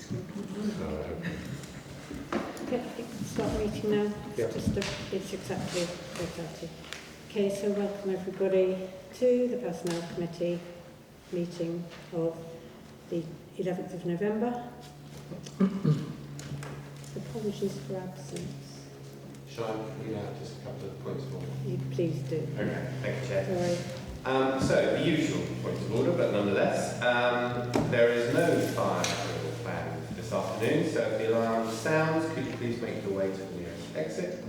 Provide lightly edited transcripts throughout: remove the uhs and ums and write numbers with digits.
Okay, start the meeting now. It's exactly 4:30. Okay, so welcome everybody to the Personnel Committee meeting of the 11th of November. Apologies for absence. Shall I read out just a couple of points of order? You please do. Okay, thank you, Chair. Sorry. So, the usual points of order, but nonetheless, there is no fire drill planned this afternoon, so if the alarm sounds, could you please make your way to the nearest exit?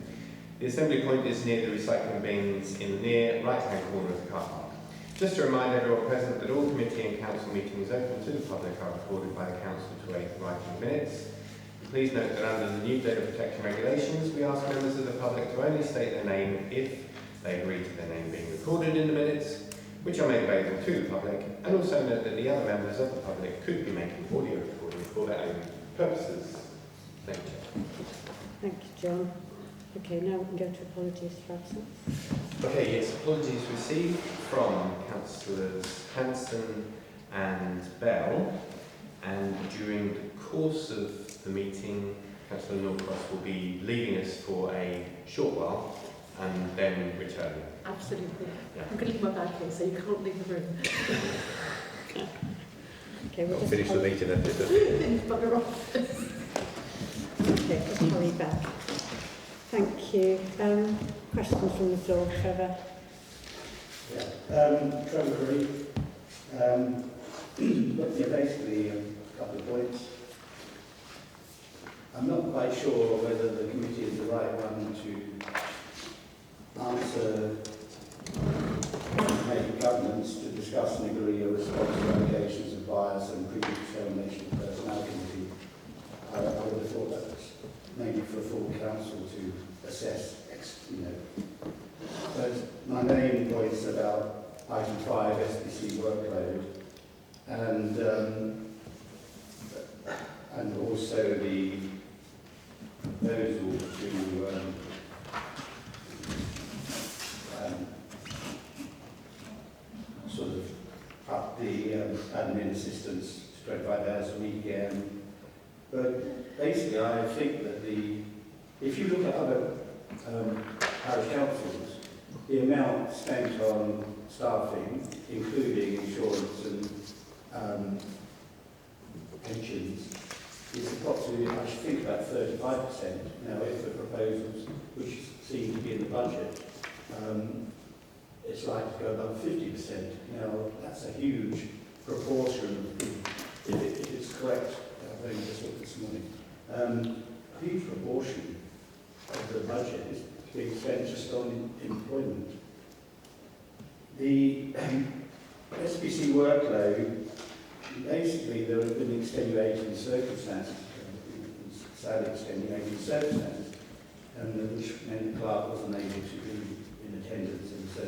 The assembly point is near the recycling bins in the near right-hand corner of the car park. Just to remind everyone present that all committee and council meetings open to the public are recorded by the council to aid writing minutes. Please note that under the new data protection regulations, we ask members of the public to only state their name if they agree to their name being recorded in the minutes, which are made available to the public, and also note that the other members of the public could be making audio recording for their own purposes. Thank you. Thank you, John. Okay, now we can go to apologies for absence. Okay, yes, apologies received from Councillors Hanson and Bell, and during the course of the meeting, Councillor Norcross will be leaving us for a short while and then returning. Absolutely. Yeah. I'm going to leave my bag here, so you can't leave the room. Okay, we'll just finish the meeting then. Bugger off. Okay, just hurry back. Thank you. Questions from the floor, Trevor? Trevor Reed. Basically a couple of points. I'm not quite sure whether the committee is the right one to answer major governments to discuss and agree a response to allegations of bias and predetermination of personnel committee. I would have thought that was maybe for full council to assess, But my main point is about item 5, SBC workload, and also the proposal to sort of up the admin assistance to 25 hours a week. But basically, I think that if you look at other parish councils, the amount spent on staffing, including insurance and pensions, is approximately, I should think, about 35%. Now, if the proposals, which seem to be in the budget, it's likely to go above 50%. Now, that's a huge proportion, if it's correct. I've only just looked this morning. A huge proportion of the budget is being spent just on employment. The SBC workload, basically there have been extenuating circumstances, sadly extenuating circumstances, which meant the clerk wasn't able to be in attendance, and so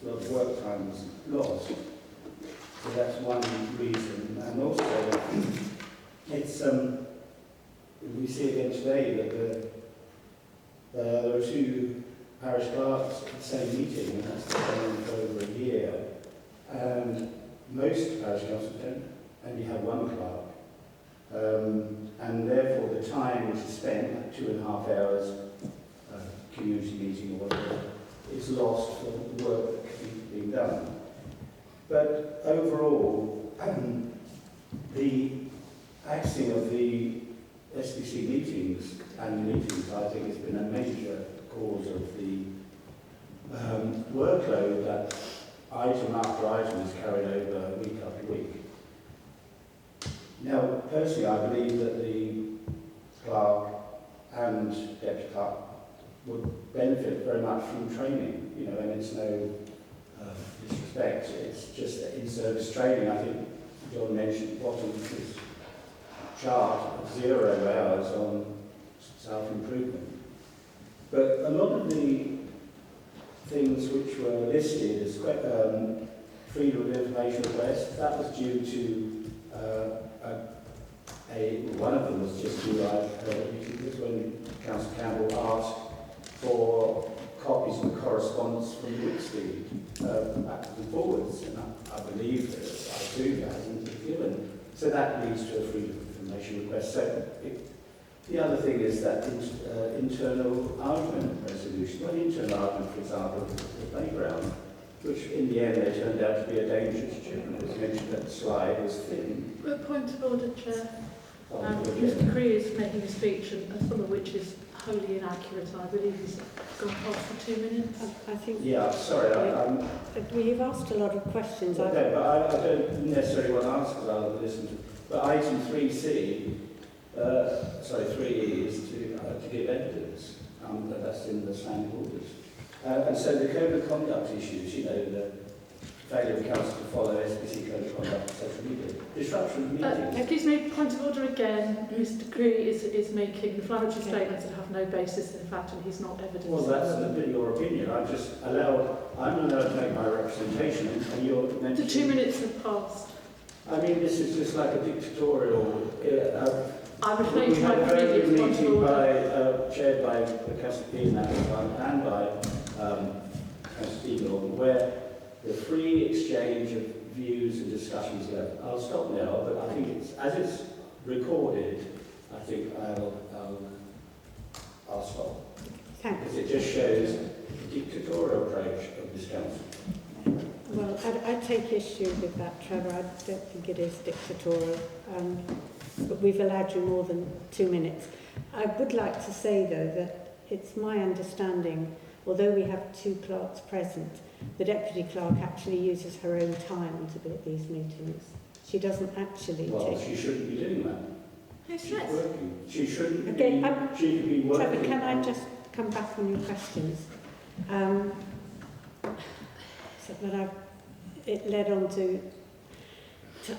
a lot of work time was lost. So that's one reason. And also, it's we see again today that there are two parish clerks at the same meeting, and that's been going on for over a year. And most parish councils don't only have one clerk, and therefore the time which is spent, like 2.5 hours, community meeting or whatever, is lost for the work that can be being done. But overall, the axing of the SBC meetings and meetings, I think, has been a major cause of the workload that item after item is carried over week after week. Now, personally, I believe that the clerk and deputy clerk would benefit very much from training, and it's no disrespect, it's just in-service training. I think John mentioned at the bottom of his chart of 0 hours on self-improvement. But a lot of the things which were listed as freedom of information requests, that was due to one of them was just due when Councillor Campbell asked for copies of correspondence from Whitstreet backwards and forwards, and I believe that I do that hasn't been given. So that leads to a freedom of information request. So the other thing is that internal argument resolution. Well, internal argument, for example, the playground, which in the end they turned out to be a danger to children, as mentioned that the slide was thin. A point of order, Chair. Oh, Mr. Cree is making a speech, and some of which is wholly inaccurate. I believe he's gone past for 2 minutes. I think Yeah, sorry, you've asked a lot of questions. okay, but I don't necessarily want to answer because I'll listen to. But item 3C, 3E is to give evidence. That's in the standing orders. And so the code of conduct issues, the failure of council to follow SPC code of conduct on social media, disruption of meetings. Excuse me, point of order again. Mr. Cree is making inflammatory statements that have no basis in fact, and he's not evidence. Well, that's a bit your opinion. I'm allowed to make my representation, and you're meant The 2 minutes have passed. I mean, this is just like a dictatorial. I would We make my had a very good previous point of meeting order. chaired by Councillor and by Councillor Norton, where the free exchange of views and discussions left. I'll stop now, but I think as it's recorded, I think I'll stop. Thanks. Because it just shows the dictatorial approach of this council. Well, I take issue with that, Trevor. I don't think it is dictatorial. But we've allowed you more than 2 minutes. I would like to say, though, that it's my understanding, although we have 2 clerks present, the deputy clerk actually uses her own time to be at these meetings. She doesn't actually Well, she shouldn't be doing that. Who She's says? working. She shouldn't Okay, be. She could be working. Trevor, can I just come back on your questions? So that it led on to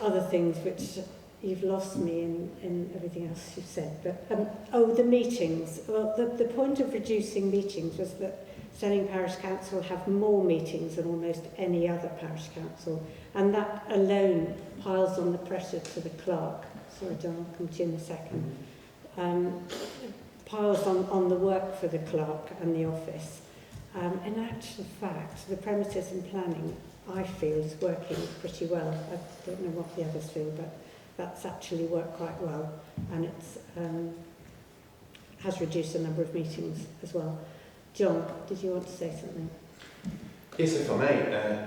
other things which you've lost me in everything else you've said. But the meetings. Well, the point of reducing meetings was that Steyning Parish Council have more meetings than almost any other parish council, and that alone piles on the pressure to the clerk. Sorry, John, I'll come to you in a second. Piles on the work for the clerk and the office. In actual fact, the premises and planning, I feel, is working pretty well. I don't know what the others feel, but that's actually worked quite well, and it's has reduced the number of meetings as well. John, did you want to say something? Yes, if I may,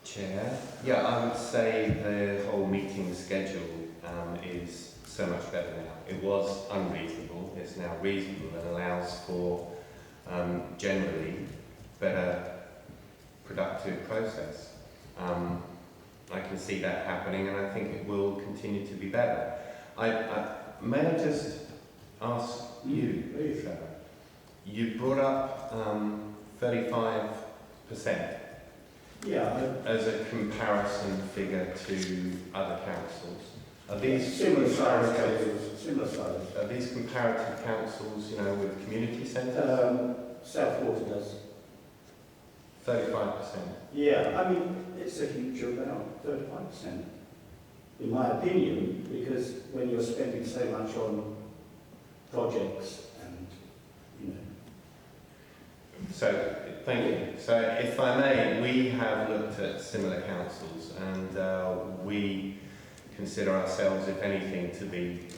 Chair. Yeah, I would say the whole meeting schedule is so much better now. It was unreasonable, it's now reasonable and allows for generally better productive process. I can see that happening, and I think it will continue to be better. May I just ask you, Trevor? You brought up 35% as a comparison figure to other councils. Are these similar size? Similar size. Are these comparative councils, with community centres? South Water does. 35%. Yeah, I mean, it's a huge amount, 35%, in my opinion, because when you're spending so much on projects and, So, thank you. So, if I may, we have looked at similar councils, and we consider ourselves, if anything, to be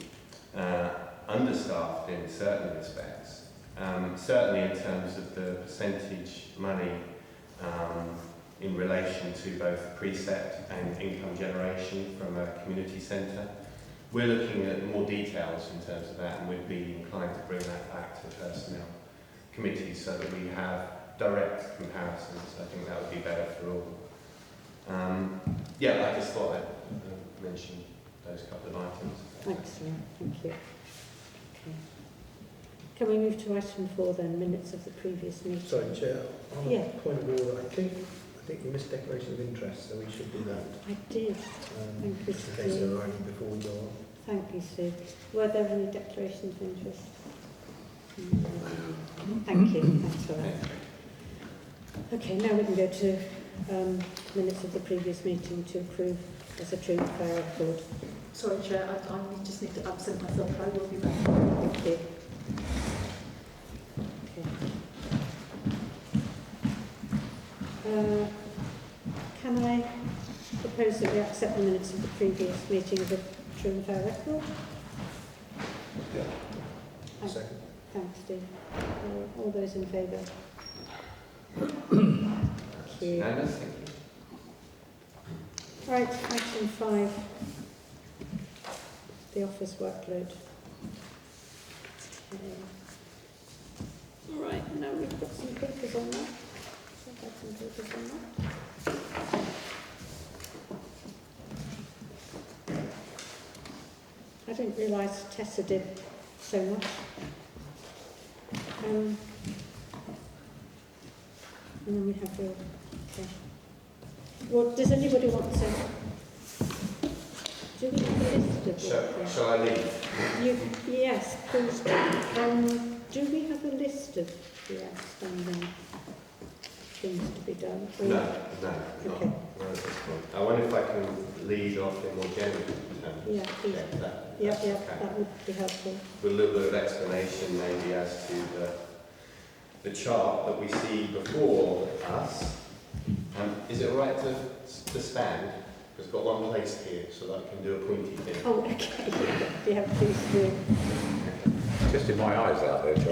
understaffed in certain respects. Certainly in terms of the percentage money in relation to both precept and income generation from a community centre. We're looking at more details in terms of that, and we'd be inclined to bring that back to personnel committees so that we have direct comparisons. I think that would be better for all. I just thought I'd mention those couple of items. Thanks, John. Thank you. Okay. Can we move to item 4 then, minutes of the previous meeting? Sorry, Chair. On Yeah. point of order, I think you missed declaration of interest, so we should do that. I did. Thank you, Just in case Steve. they're arriving before we go on. Thank you, Steve. Were there any declarations of interest? Thank you. Thanks for that. Okay, now we can go to minutes of the previous meeting to approve as a true and fair record. Sorry, Chair, I just need to absent myself. I will be back. Thank you. Okay. Can I propose that we accept the minutes of the previous meeting as a true and fair record? Second. Thanks, Steve. All those in favour? Thank you. Unanimous, thank you. Right, item 5. The office workload. Okay. All right, now we've got some papers on that. So I've got some papers on that. I didn't realise Tessa did so much. And then we have your... Okay. Well, does anybody want to... Do we have a list of... Shall I leave? Yes, please do. Do we have a list of the outstanding things to be done? Or- No, Okay. not at this point. I wonder if I can lead off in more general terms. Yeah, please. Yeah, Yeah, okay. that would be helpful. With a little bit of explanation maybe as to the chart that we see before us. Is it all right to stand? It's got one place here so that I can do a pointy thing. Oh, okay. Yeah, please do. Just in my eyes out there, John.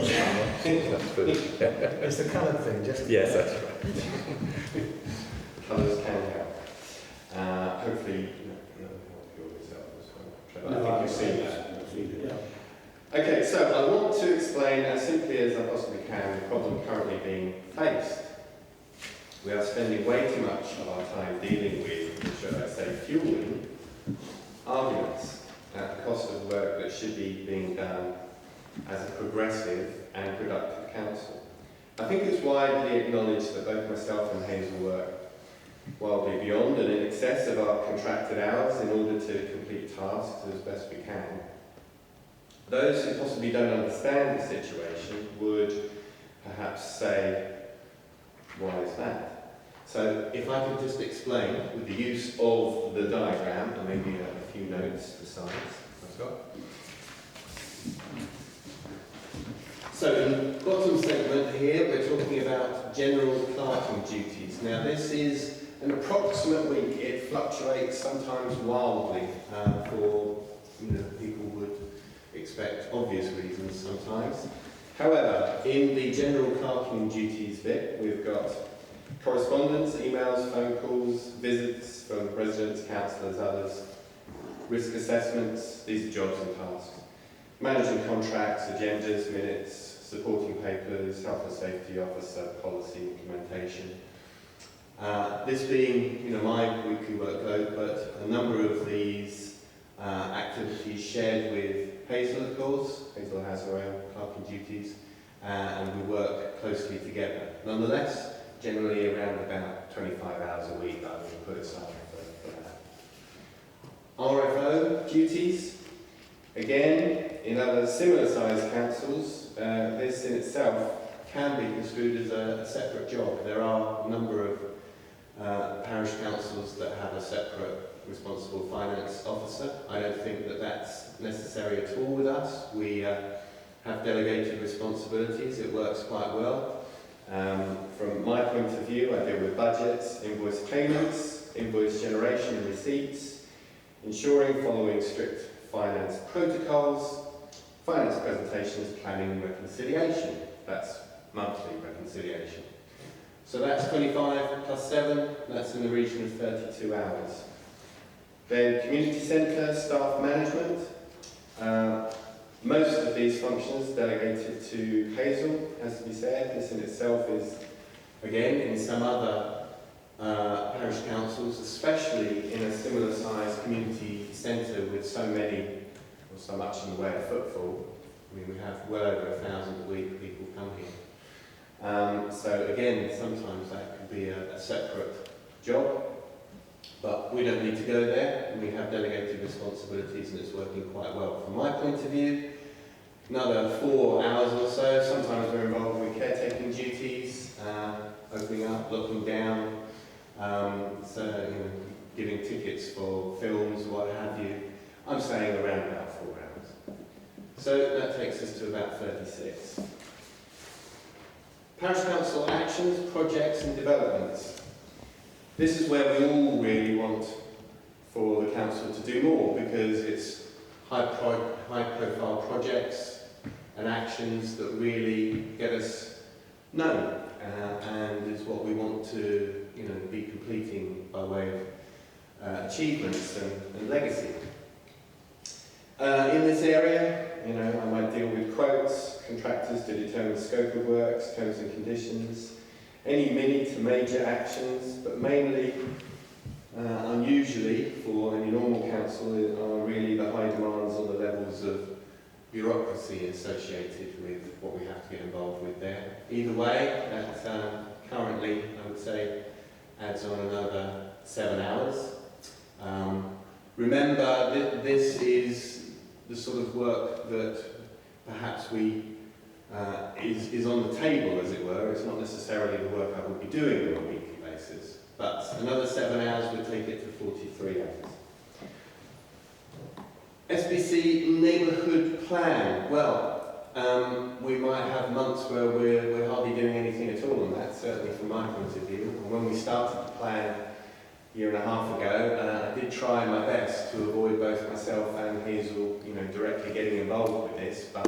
That's good. It's the colour thing, just... Yes, that's right. Colours can help. Hopefully, I think you've seen that. Okay, so I want to explain as simply as I possibly can the problem currently being faced. We are spending way too much of our time dealing with, should I say, fueling arguments at the cost of work that should be being done as a progressive and productive council. I think it's widely acknowledged that both myself and Hazel work wildly beyond and in excess of our contracted hours in order to complete tasks as best we can. Those who possibly don't understand the situation would perhaps say, why is that? So if I could just explain with the use of the diagram and maybe a few notes besides. I've got. So in the bottom segment here, we're talking about general clerking duties. Now this is an approximate week. It fluctuates sometimes wildly for people would expect obvious reasons sometimes. However, in the general clerking duties bit, we've got correspondence, emails, phone calls, visits from residents, councillors, others, risk assessments, these are jobs and tasks, managing contracts, agendas, minutes, supporting papers, health and safety officer, policy implementation. This being, my weekly workload, but a number of these activities shared with Hazel, of course. Hazel has her own clerking duties, and we work closely together. Nonetheless, generally around about 25 hours a week that we put aside for that. RFO duties, again, in other similar sized councils, this in itself can be construed as a separate job. There are a number of parish councils that have a separate responsible finance officer. I don't think that that's necessary at all with us. We have delegated responsibilities. It works quite well. From my point of view, I deal with budgets, invoice payments, invoice generation and receipts, ensuring following strict finance protocols, finance presentations, planning and reconciliation. That's monthly reconciliation. So that's 25 plus 7, that's in the region of 32 hours. Then community centre, staff management. Most of these functions delegated to Hazel, has to be said. This in itself is, again, in some other parish councils, especially in a similar sized community centre with so many, or so much in the way of footfall. I mean, we have well over 1,000 a week people come here. So again, sometimes that could be a separate job, but we don't need to go there, and we have delegated responsibilities, and it's working quite well. From my point of view, another 4 hours or so, sometimes we're involved with caretaking duties, opening up, locking down, giving tickets for films, what have you. I'm saying around about 4 hours. So that takes us to about 36. Parish Council actions, projects and developments. This is where we all really want for the council to do more, because it's high-profile projects and actions that really get us known, and is what we want to, be completing by way of achievements and legacy. In this area, I might deal with quotes, contractors to determine scope of works, terms and conditions, any mini to major actions, but mainly, unusually for any normal council, are really the high demands on the levels of bureaucracy associated with what we have to get involved with there. Either way, that currently, I would say, adds on another 7 hours. Remember, this is the sort of work that perhaps is on the table, as it were. It's not necessarily the work I would be doing on a weekly basis, but another 7 hours would take it to 43 hours. SBC neighbourhood plan. Well, we might have months where we're hardly doing anything at all on that, certainly from my point of view. And when we started the plan a year and a half ago, I did try my best to avoid both myself and Hazel, directly getting involved with this, but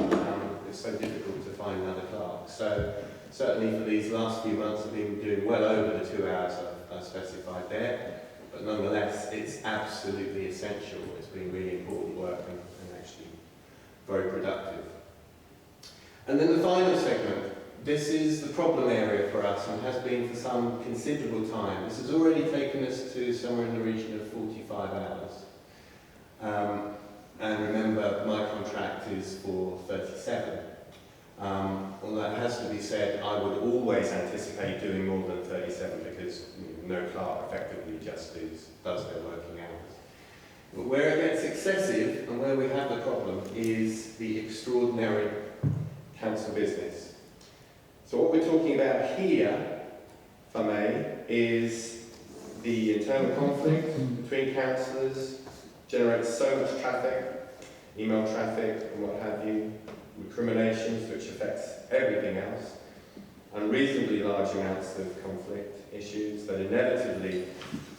it's so difficult to find another clerk. So certainly for these last few months, I've been doing well over the 2 hours I've specified there. But nonetheless, it's absolutely essential. It's been really important work and actually very productive. And then the final segment. This is the problem area for us and has been for some considerable time. This has already taken us to somewhere in the region of 45 hours. And remember, my contract is for 37. Although it has to be said, I would always anticipate doing more than 37 because no clerk effectively just does their working hours. But where it gets excessive and where we have the problem is the extraordinary council business. So what we're talking about here, if I may, is the internal conflict between councillors, generates so much traffic, email traffic and what have you, recriminations which affects everything else, unreasonably large amounts of conflict issues that inevitably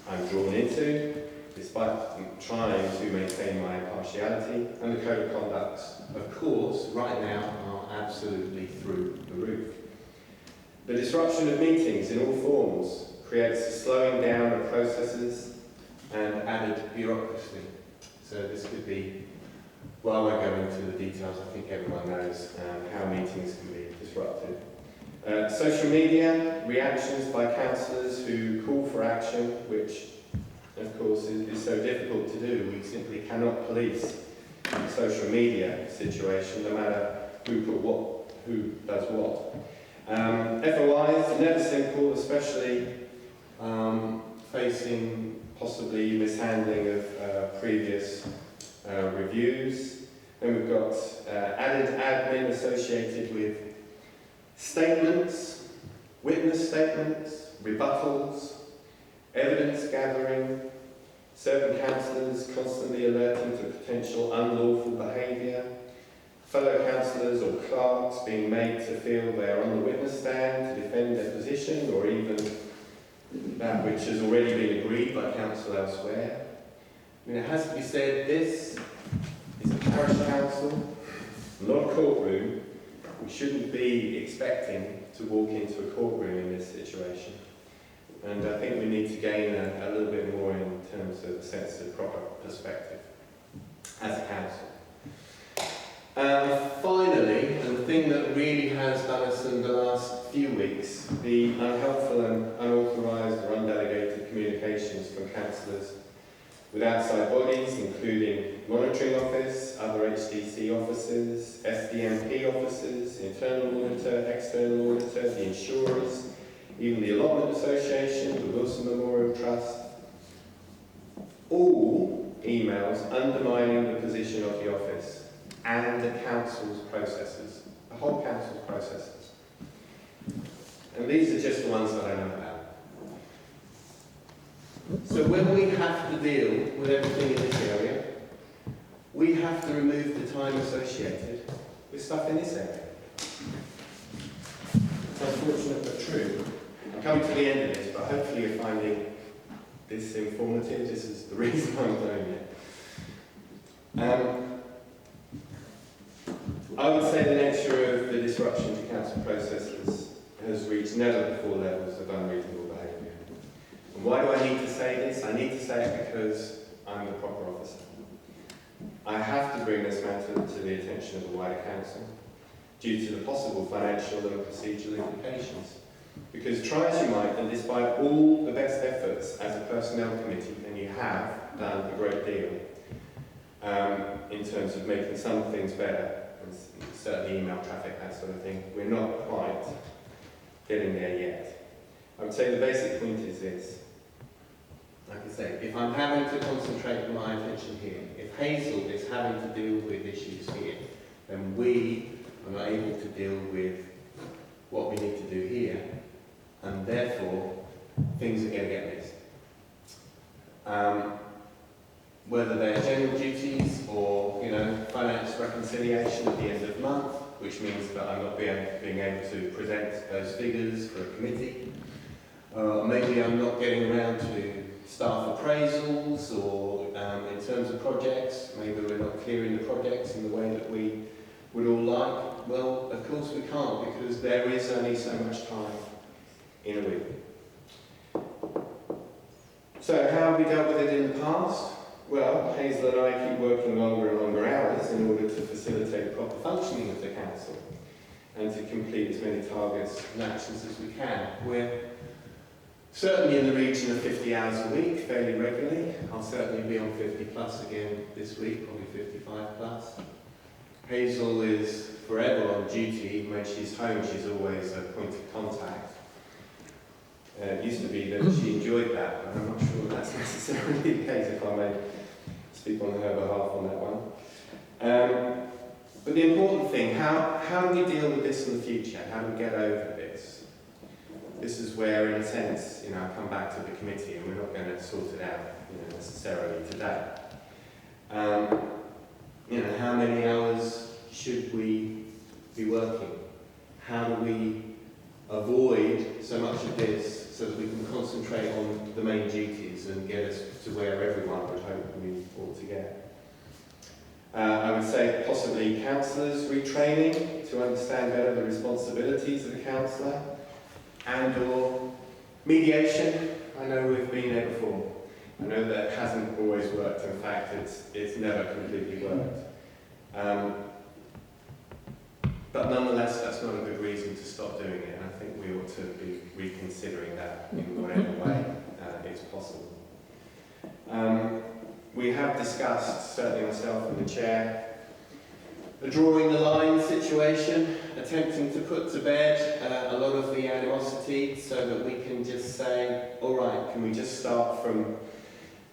I'm drawn into, despite trying to maintain my impartiality, and the code of conduct, of course, right now are absolutely through the roof. The disruption of meetings in all forms creates a slowing down of processes and added bureaucracy. So this could be, while I go into the details, I think everyone knows how meetings can be disrupted. Social media, reactions by councillors who call for action, which of course is so difficult to do. We simply cannot police the social media situation, no matter who does what. FOIs, never simple, especially facing possibly mishandling of previous reviews. Then we've got added admin associated with statements, witness statements, rebuttals, evidence gathering, certain councillors constantly alerting to potential unlawful behaviour, fellow councillors or clerks being made to feel they are on the witness stand to defend their position, or even that which has already been agreed by council elsewhere. I mean, it has to be said, this is a parish council, not a courtroom. We shouldn't be expecting to walk into a courtroom in this situation. And I think we need to gain a little bit more in terms of a sense of proper perspective as a council. Finally, and the thing that really has done us in the last few weeks, the unhelpful and unauthorised or undelegated communications from councillors with outside bodies, including monitoring office, other HDC officers, SDMP officers, internal auditor, external auditor, the insurers, even the allotment association, the Wilson Memorial Trust, all emails undermining the position of the office and the council's processes, the whole council's processes. And these are just the ones that I know about. So when we have to deal with everything in this area, we have to remove the time associated with stuff in this area. It's unfortunate but true. I'm coming to the end of this, but hopefully you're finding this informative. This is the reason I'm doing it. I would say the nature of the disruption to council processes has reached never before levels of unreasonable behaviour. And why do I need to say this? I need to say it because I'm the proper officer. I have to bring this matter to the attention of the wider council due to the possible financial and procedural implications. Because try as you might, and despite all the best efforts as a personnel committee, and you have done a great deal in terms of making some things better, and certainly email traffic, that sort of thing, we're not quite getting there yet. I would say the basic point is this. Like I say, if I'm having to concentrate my attention here, if Hazel is having to deal with issues here, then we are not able to deal with what we need to do here, and therefore things are going to get missed. Whether they're general duties or, finance reconciliation at the end of the month, which means that I'm not being able to present those figures for a committee. Maybe I'm not getting around to staff appraisals, or in terms of projects, maybe we're not clearing the projects in the way that we would all like. Well, of course we can't, because there is only so much time in a week. So how have we dealt with it in the past? Well, Hazel and I keep working longer and longer hours in order to facilitate the proper functioning of the council and to complete as many targets and actions as we can. We're certainly in the region of 50 hours a week, fairly regularly. I'll certainly be on 50 plus again this week, probably 55 plus. Hazel is forever on duty. When she's home, she's always a point of contact. It used to be that she enjoyed that, but I'm not sure that's necessarily the case, if I may speak on her behalf on that one. But the important thing, how do we deal with this in the future? How do we get over this? This is where, in a sense, I come back to the committee, and we're not going to sort it out, necessarily today. How many hours should we be working? How do we avoid so much of this so that we can concentrate on the main duties and get us to where everyone would hope we ought to get? I would say possibly councillors retraining to understand better the responsibilities of the councillor, and or mediation. I know we've been there before. I know that it hasn't always worked. In fact, it's never completely worked. But nonetheless, that's not a good reason to stop doing it, and I think we ought to be reconsidering that in whatever way is possible. We have discussed, certainly myself and the chair, the drawing the line situation, attempting to put to bed a lot of the animosity so that we can just say, all right, can we just start from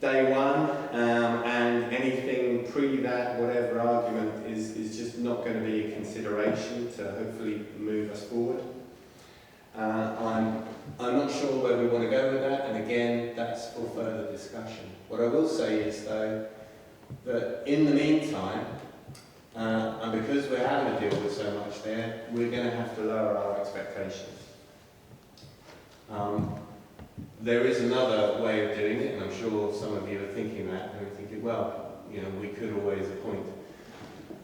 day one, and anything pre that, whatever argument, is just not going to be a consideration to hopefully move us forward. I'm not sure where we want to go with that, and again, that's for further discussion. What I will say is, though, that in the meantime, and because we're having to deal with so much there, we're going to have to lower our expectations. There is another way of doing it, and I'm sure some of you are thinking that, and are thinking, well, we could always appoint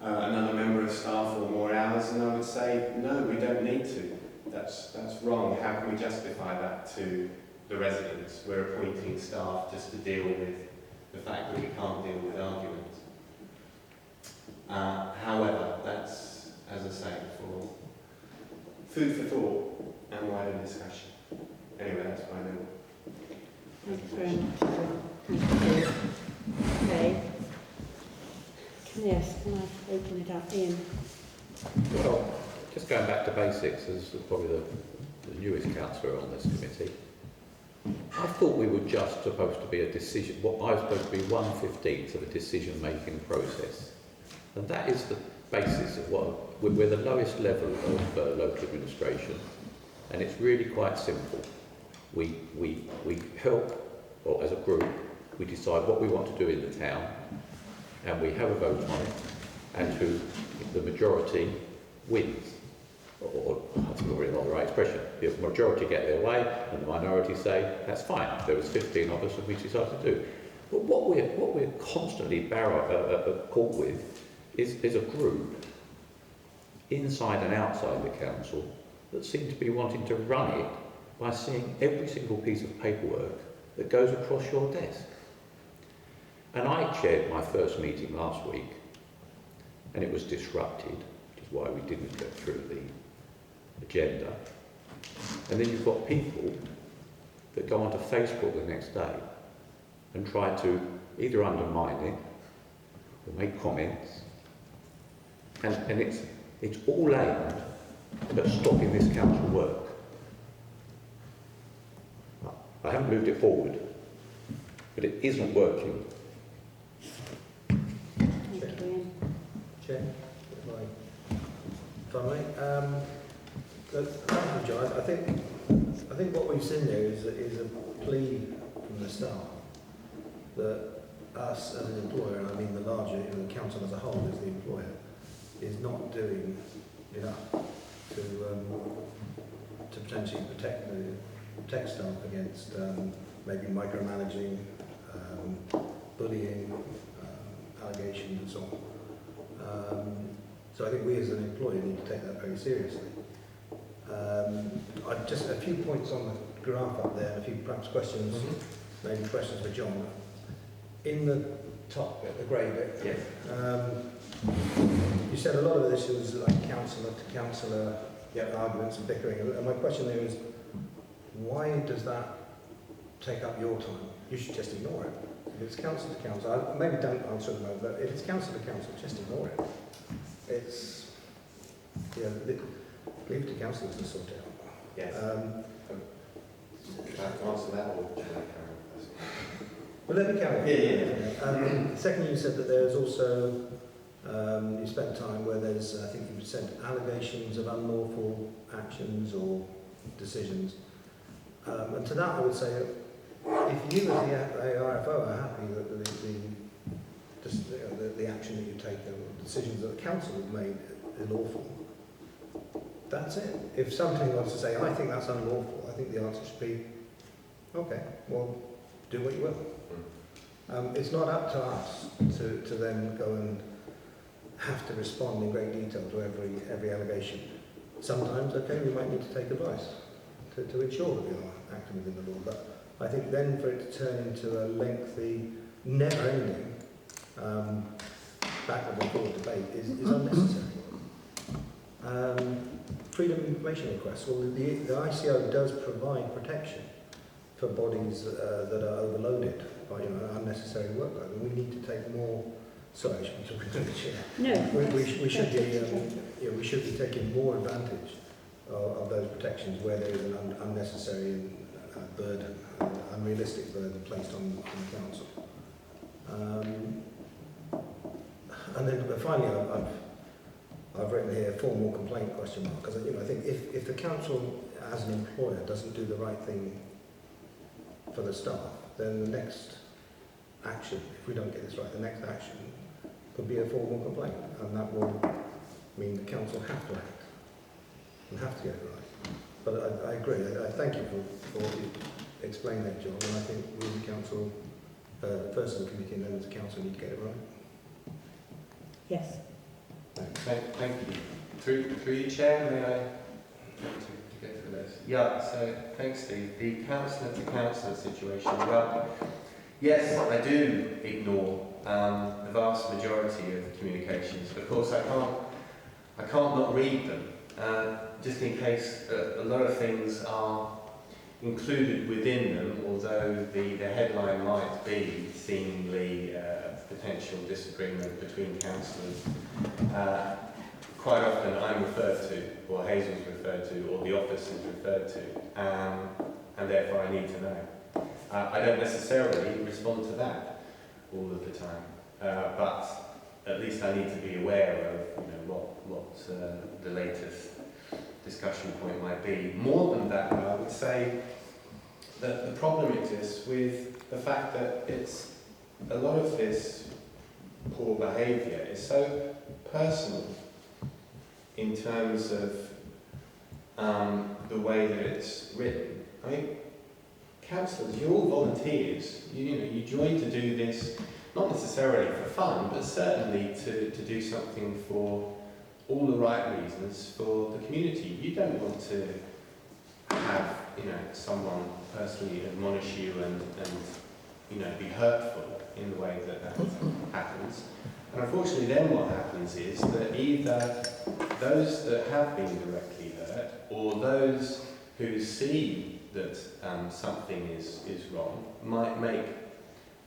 another member of staff or more hours, and I would say, no, we don't need to. That's wrong. How can we justify that to the residents? We're appointing staff just to deal with the fact that we can't deal with arguments. However, that's, as I say, for food for thought and wider discussion. Anyway, that's my note. Thank you very much. Thank you. Okay. Yes, can I open it up, Ian? Well, just going back to basics, as probably the newest councillor on this committee, I thought we were just supposed to be a decision, what I was supposed to be 1/15 of a decision-making process. And that is the basis of what, we're the lowest level of local administration, and it's really quite simple. We help, or as a group, we decide what we want to do in the town, and we have a vote on it, and who the majority wins. Or that's really not the right expression. The majority get their way, and the minority say, that's fine. There was 15 of us, and we decided to do. But what we're constantly caught with is a group inside and outside the council that seem to be wanting to run it by seeing every single piece of paperwork that goes across your desk. And I chaired my first meeting last week, and it was disrupted, which is why we didn't get through the agenda. And then you've got people that go onto Facebook the next day and try to either undermine it or make comments. And it's all aimed at stopping this council work. I haven't moved it forward, but it isn't working. Thank you, Ian. Chair, if I may, thank you, John. I think what we've seen there is a plea from the staff that us as an employer, and I mean the larger, the council as a whole as the employer, is not doing enough to potentially protect staff against maybe micromanaging, bullying, allegations and so on. So I think we as an employer need to take that very seriously. Just a few points on the graph up there, a few perhaps questions, maybe questions for John. In the top bit, the grey bit, Yes. you said a lot of this was like councillor to councillor arguments and bickering. And my question there is, why does that take up your time? You should just ignore it. If it's council to council, maybe don't answer at the moment, but if it's council to council, just ignore it. It's, leave it to councillors to sort it out. Yes. Can I answer that, or should I carry on? Well, let me carry on. Yeah. Secondly, you said that there's also, you spent time where there's, I think you said, allegations of unlawful actions or decisions. And to that I would say, if you as the ARFO are happy that the action that you take, the decisions that the council have made are lawful, that's it. If somebody wants to say, I think that's unlawful, I think the answer should be, okay, well, do what you will. It's not up to us to then go and have to respond in great detail to every allegation. Sometimes, okay, we might need to take advice to ensure that we are acting within the law, but I think then for it to turn into a lengthy, never-ending, backward and forward debate is unnecessary. Freedom of information requests. Well, the ICO does provide protection for bodies that are overloaded by unnecessary workload, and we need to take more. Sorry, I should be talking to the chair. No. We should be taking more advantage of those protections where there is an unnecessary burden, unrealistic burden placed on the council. And then finally, I've written here formal complaint question mark, because I think if the council as an employer doesn't do the right thing for the staff, then the next action, if we don't get this right, the next action could be a formal complaint, and that will mean the council have to act and have to get it right. But I agree. I thank you for what you explained there, John, and I think we as a council, first as a committee and then as a council, need to get it right. Yes. Thank you. Through you, Chair, may I to get through this? Yeah, so thanks, Steve. The councillor to councillor situation, well, yes, I do ignore the vast majority of the communications. Of course, I can't not read them, just in case a lot of things are included within them, although the headline might be seemingly potential disagreement between councillors. Quite often I'm referred to, or Hazel's referred to, or the office is referred to, and therefore I need to know. I don't necessarily respond to that all of the time, but at least I need to be aware of what the latest discussion point might be. More than that, I would say that the problem exists with the fact that a lot of this poor behaviour is so personal in terms of the way that it's written. I mean, councillors, you're all volunteers. You join to do this, not necessarily for fun, but certainly to do something for all the right reasons for the community. You don't want to have, someone personally admonish you and be hurtful in the way that happens. And unfortunately then what happens is that either those that have been directly hurt or those who see that something is wrong might make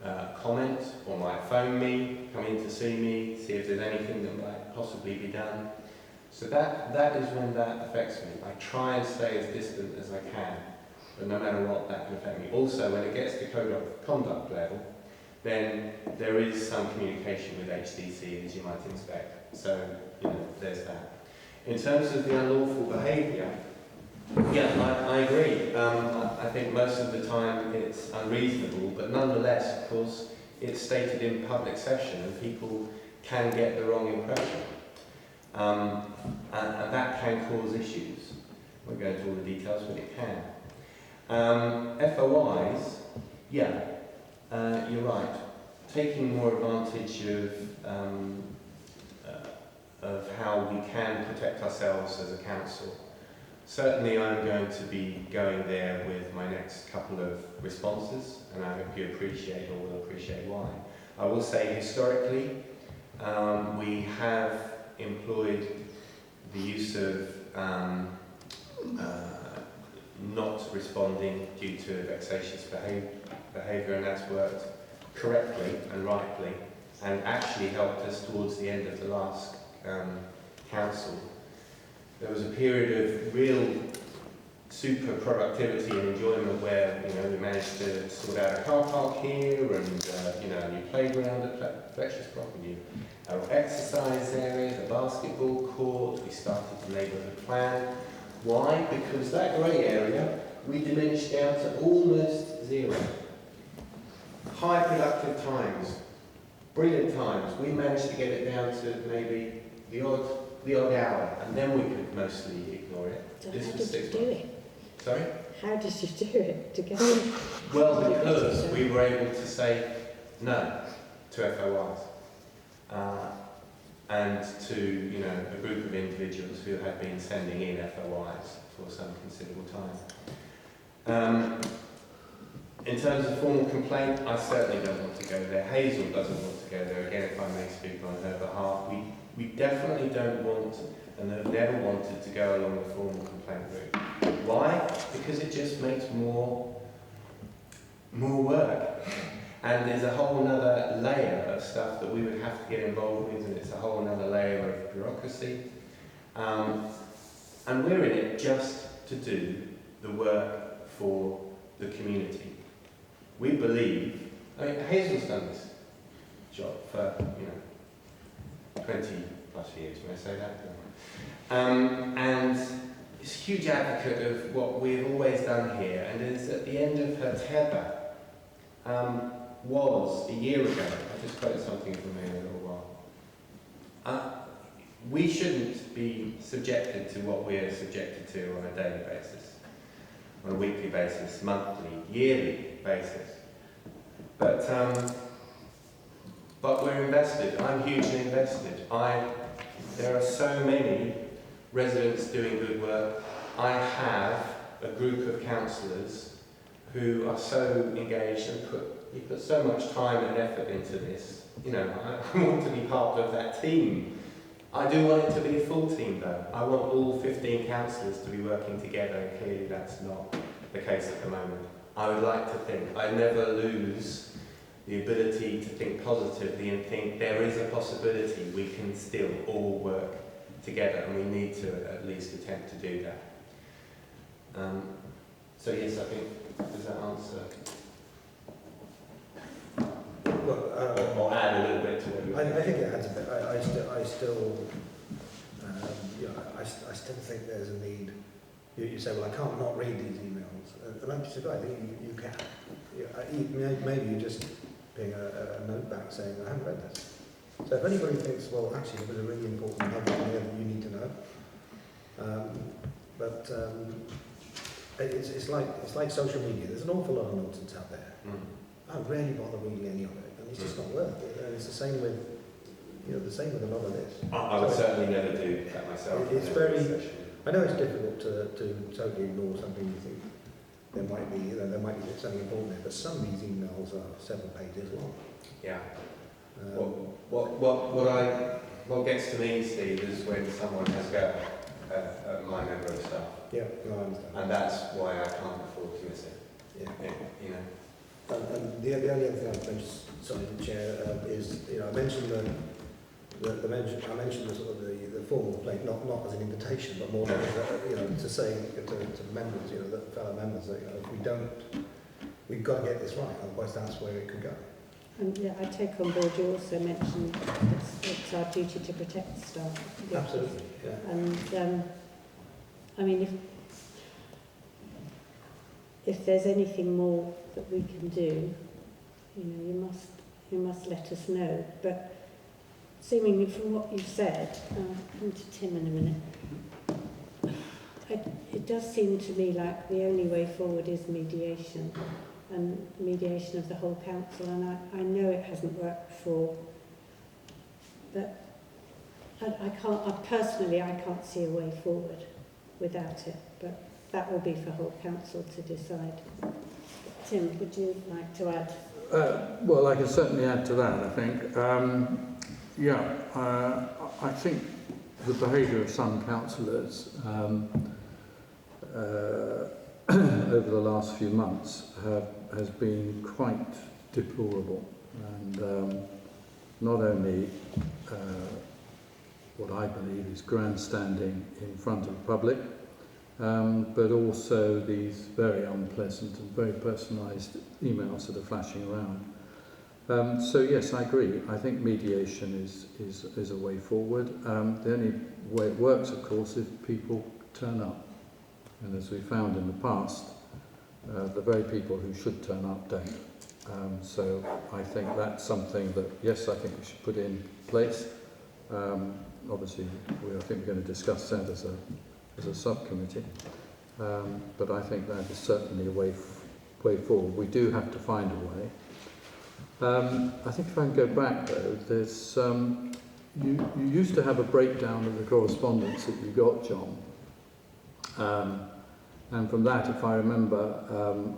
a comment or might phone me, come in to see me, see if there's anything that might possibly be done. So that is when that affects me. I try and stay as distant as I can, but no matter what, that can affect me. Also, when it gets to code of conduct level, then there is some communication with HDC, as you might expect. So, there's that. In terms of the unlawful behaviour, yeah, I agree. I think most of the time it's unreasonable, but nonetheless, of course, it's stated in public session and people can get the wrong impression. And that can cause issues. I won't go into all the details, but it can. FOIs, yeah, you're right. Taking more advantage of how we can protect ourselves as a council. Certainly I'm going to be going there with my next couple of responses, and I hope you appreciate or will appreciate why. I will say historically, we have employed the use of not responding due to vexatious behaviour, and that's worked correctly and rightly, and actually helped us towards the end of the last council. There was a period of real super productivity and enjoyment where we managed to sort out a car park here and a new playground at Fletcher's Croft, a new exercise area, a basketball court. We started the neighbourhood plan. Why? Because that grey area we diminished down to almost zero. High productive times, brilliant times. We managed to get it down to maybe the odd hour, and then we could mostly ignore it. So this how was did 6 you do months. it? Sorry? How did you do it to get it? Well, because we were able to say no to FOIs. And to a group of individuals who had been sending in FOIs for some considerable time. In terms of formal complaint, I certainly don't want to go there. Hazel doesn't want to go there. Again, if I may speak on her behalf, we definitely don't want and have never wanted to go along the formal complaint route. Why? Because it just makes more work. And there's a whole other layer of stuff that we would have to get involved with, and it's a whole other layer of bureaucracy. And we're in it just to do the work for the community. We believe, Hazel's done this job for, 20 plus years, may I say that? And is a huge advocate of what we've always done here, and is at the end of her tether, was a year ago, I just quoted something from her in a little while, we shouldn't be subjected to what we're subjected to on a daily basis, on a weekly basis, monthly, yearly basis. But we're invested. I'm hugely invested. There are so many residents doing good work. I have a group of councillors who are so engaged and put so much time and effort into this. I want to be part of that team. I do want it to be a full team though. I want all 15 councillors to be working together, and clearly that's not the case at the moment. I would like to think I never lose the ability to think positively and think there is a possibility we can still all work together, and we need to at least attempt to do that. So yes, I think, does that answer? Well, or add a little bit to what you were I think it adds a bit. I still think there's a need. You say, well, I can't not read these emails. And I disagree. I think you can. Maybe you just ping a note back saying, I haven't read this. So if anybody thinks, well, actually, there was a really important nugget here that you need to know. It's like social media. There's an awful lot of nonsense out there. I rarely bother reading any of it, and it's just not worth it. And it's the same with, you know, the same with a lot of this. I would certainly never do that myself. It's very- I know it's difficult to totally ignore something you think there might be, you know, there might be something important there, but some of these emails are 7 pages long. Yeah. Um, What gets to me, Steve, is when someone has got my member of staff, yeah, no, I understand. and that's why I can't afford to miss it. Yeah. You know. And the only other thing I've mentioned, sorry, the Chair, is, you know, I mentioned I mentioned the sort of the formal complaint, not as an invitation, but more as you know, to say to members, you know, the fellow members, that, you know, if we don't, we've got to get this right, otherwise that's where it could go. And yeah, I take on board you also mentioned it's our duty to protect the staff. Absolutely, yeah. And I mean, if there's anything more that we can do, you know, you must let us know. But seemingly from what you've said, I'll come to Tim in a minute. It does seem to me like the only way forward is mediation, and mediation of the whole council. And I know it hasn't worked before, but I can't see a way forward without it. But that will be for whole council to decide. Tim, would you like to add? Well, I can certainly add to that, I think. I think the behaviour of some councillors over the last few months has been quite deplorable, and not only what I believe is grandstanding in front of the public, but also these very unpleasant and very personalised emails that are flashing around. So yes, I agree. I think mediation is a way forward. The only way it works, of course, if people turn up. And as we found in the past, the very people who should turn up don't. So I think that's something that, yes, I think we should put in place. Obviously, I think we're going to discuss that as a subcommittee. But I think that is certainly a way forward. We do have to find a way. I think if I can go back though, there's you used to have a breakdown of the correspondence that you got, John. And from that, if I remember,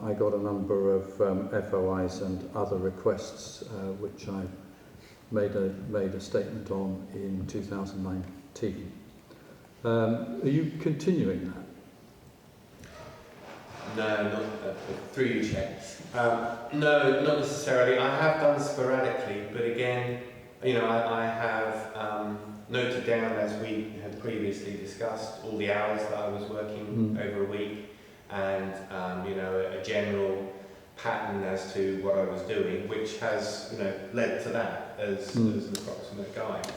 I got a number of FOIs and other requests, which I made a statement on in 2019. Are you continuing that? No, not through you, Chair. No, not necessarily. I have done sporadically, but again, you know, I have noted down, as we had previously discussed, all the hours that I was working over a week, and you know, a general pattern as to what I was doing, which has, you know, led to that as an approximate guide.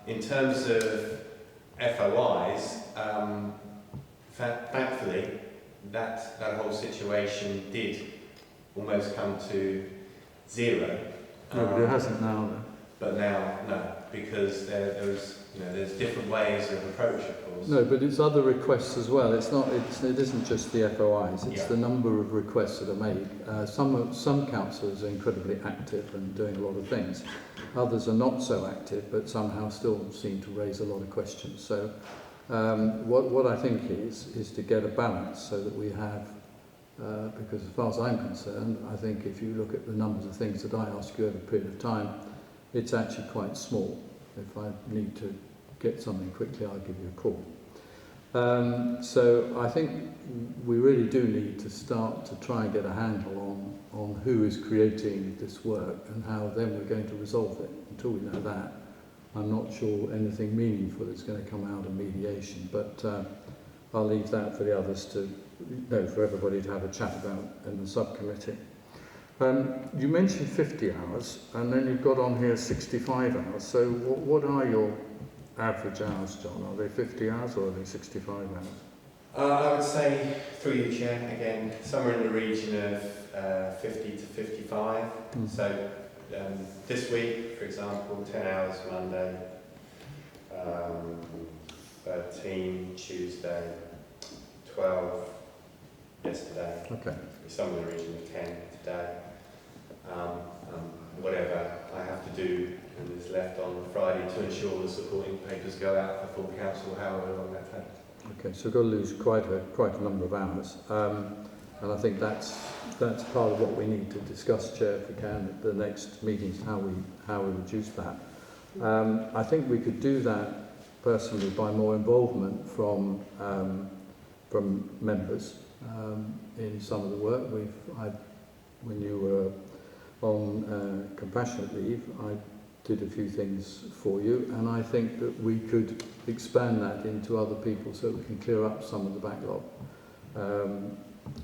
In terms of FOIs, thankfully, that whole situation did almost come to zero. No, but it hasn't now, though. But now, no, because there's different ways of approach, of course. No, but it's other requests as well. It isn't just the FOIs. It's Yeah. the number of requests that are made. Some councillors are incredibly active and doing a lot of things. Others are not so active, but somehow still seem to raise a lot of questions. So what I think is to get a balance so that we have, because as far as I'm concerned, I think if you look at the numbers of things that I ask you over a period of time, it's actually quite small. If I need to get something quickly, I'll give you a call. So I think we really do need to start to try and get a handle on who is creating this work and how then we're going to resolve it. Until we know that, I'm not sure anything meaningful is going to come out of mediation, but I'll leave that for the others to, for everybody to have a chat about in the subcommittee. You mentioned 50 hours, and then you've got on here 65 hours. So what are your average hours, John? Are they 50 hours or are they 65 hours? I would say, through you, Chair, again, somewhere in the region of 50 to 55. So this week, for example, 10 hours Monday, 13 Tuesday, 12 yesterday. Okay. Somewhere in the region of 10 today. Whatever I have to do and is left on Friday to ensure the supporting papers go out for full council, however long that takes. Okay, so we've got to lose quite a number of hours, and I think that's part of what we need to discuss, Chair, if we can, at the next meetings, how we reduce that. I think we could do that personally by more involvement from members in some of the work. When you were on compassionate leave, I did a few things for you, and I think that we could expand that into other people so we can clear up some of the backlog.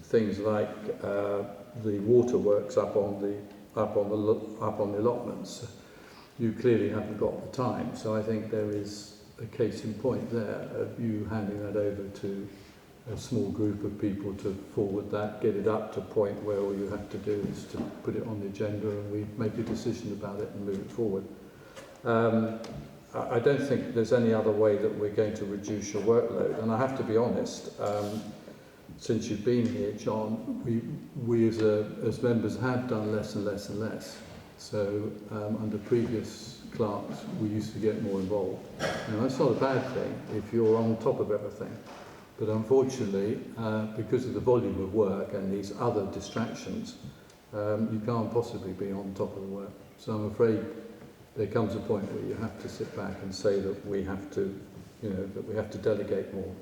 Things like the waterworks up on the allotments. You clearly haven't got the time, so I think there is a case in point there of you handing that over to a small group of people to forward that, get it up to a point where all you have to do is to put it on the agenda and we make a decision about it and move it forward. I don't think there's any other way that we're going to reduce your workload, and I have to be honest, since you've been here, John, we as members have done less and less and less. So under previous clerks, we used to get more involved. Now, that's not a bad thing if you're on top of everything. But unfortunately, because of the volume of work and these other distractions, you can't possibly be on top of the work. So I'm afraid there comes a point where you have to sit back and say that we have to, that we have to delegate more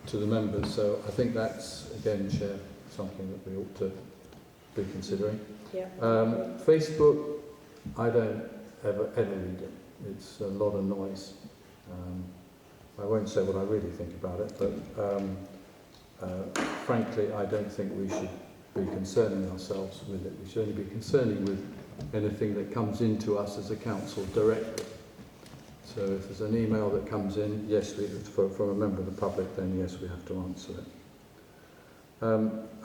to the members. So I think that's, again, Chair, something that we ought to be considering. Yeah. Facebook, I don't ever read it. It's a lot of noise. I won't say what I really think about it, but frankly, I don't think we should be concerning ourselves with it. We should only be concerning with anything that comes into us as a council directly. So if there's an email that comes in, yes, from a member of the public, then yes, we have to answer it.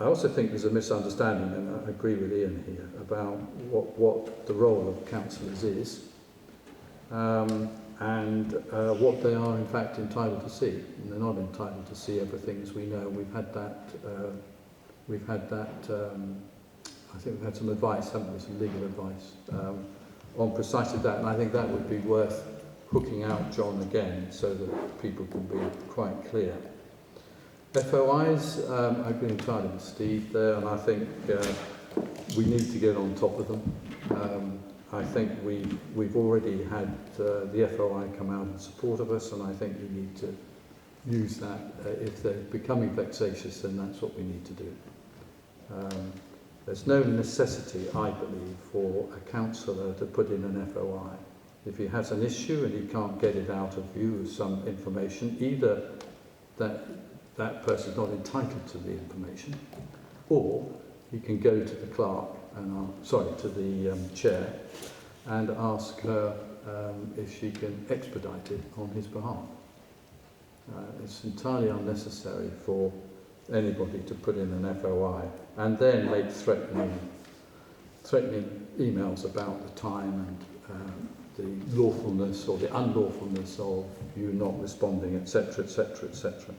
I also think there's a misunderstanding, and I agree with Ian here, about what the role of councillors is. And what they are in fact entitled to see. And they're not entitled to see everything, as we know. We've had that, I think we've had some advice, haven't we, some legal advice on precisely that, and I think that would be worth hooking out John again so that people can be quite clear. FOIs, I agree entirely with Steve there, and I think we need to get on top of them. I think we've already had the FOI come out in support of us, and I think we need to use that. If they're becoming vexatious, then that's what we need to do. There's no necessity, I believe, for a councillor to put in an FOI. If he has an issue and he can't get it out of you as some information, either that person's not entitled to the information, or he can go to the clerk and to the chair and ask her if she can expedite it on his behalf. It's entirely unnecessary for anybody to put in an FOI and then make threatening emails about the time and the lawfulness or the unlawfulness of you not responding, etc., etc., etc.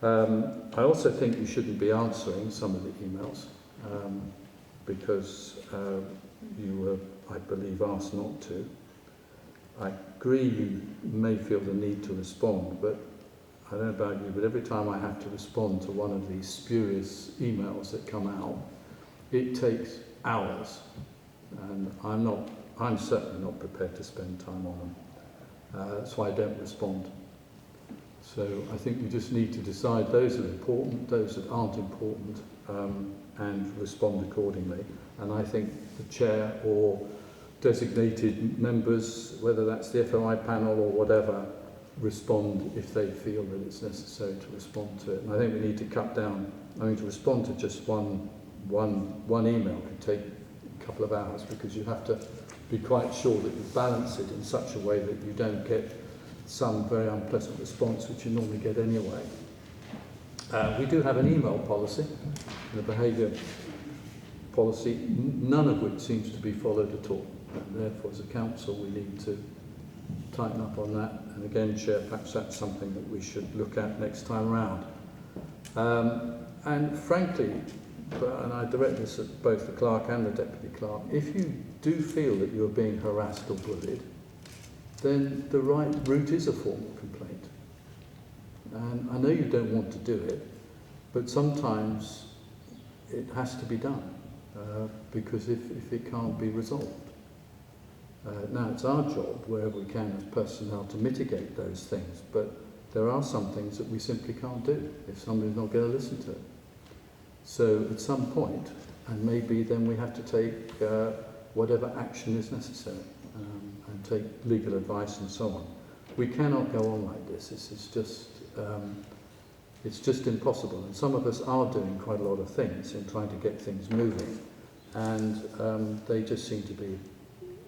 I also think you shouldn't be answering some of the emails because you were, I believe, asked not to. I agree you may feel the need to respond, but I don't know about you, but every time I have to respond to one of these spurious emails that come out, it takes hours, and I'm certainly not prepared to spend time on them. That's why I don't respond. So I think we just need to decide those that are important, those that aren't important, and respond accordingly. And I think the chair or designated members, whether that's the FOI panel or whatever, respond if they feel that it's necessary to respond to it. And I think we need to cut down. I mean, to respond to just one email could take a couple of hours, because you have to be quite sure that you balance it in such a way that you don't get some very unpleasant response, which you normally get anyway. We do have an email policy, and a behaviour policy, none of which seems to be followed at all. And therefore, as a council, we need to tighten up on that. And again, Chair, perhaps that's something that we should look at next time round. And frankly, and I direct this at both the clerk and the deputy clerk, if you do feel that you're being harassed or bullied, then the right route is a formal complaint. And I know you don't want to do it, but sometimes it has to be done, because if it can't be resolved. Now it's our job, wherever we can as personnel, to mitigate those things, but there are some things that we simply can't do if somebody's not going to listen to it. So at some point, and maybe then we have to take whatever action is necessary, and take legal advice and so on. We cannot go on like this. This is it's just impossible. And some of us are doing quite a lot of things in trying to get things moving, and they just seem to be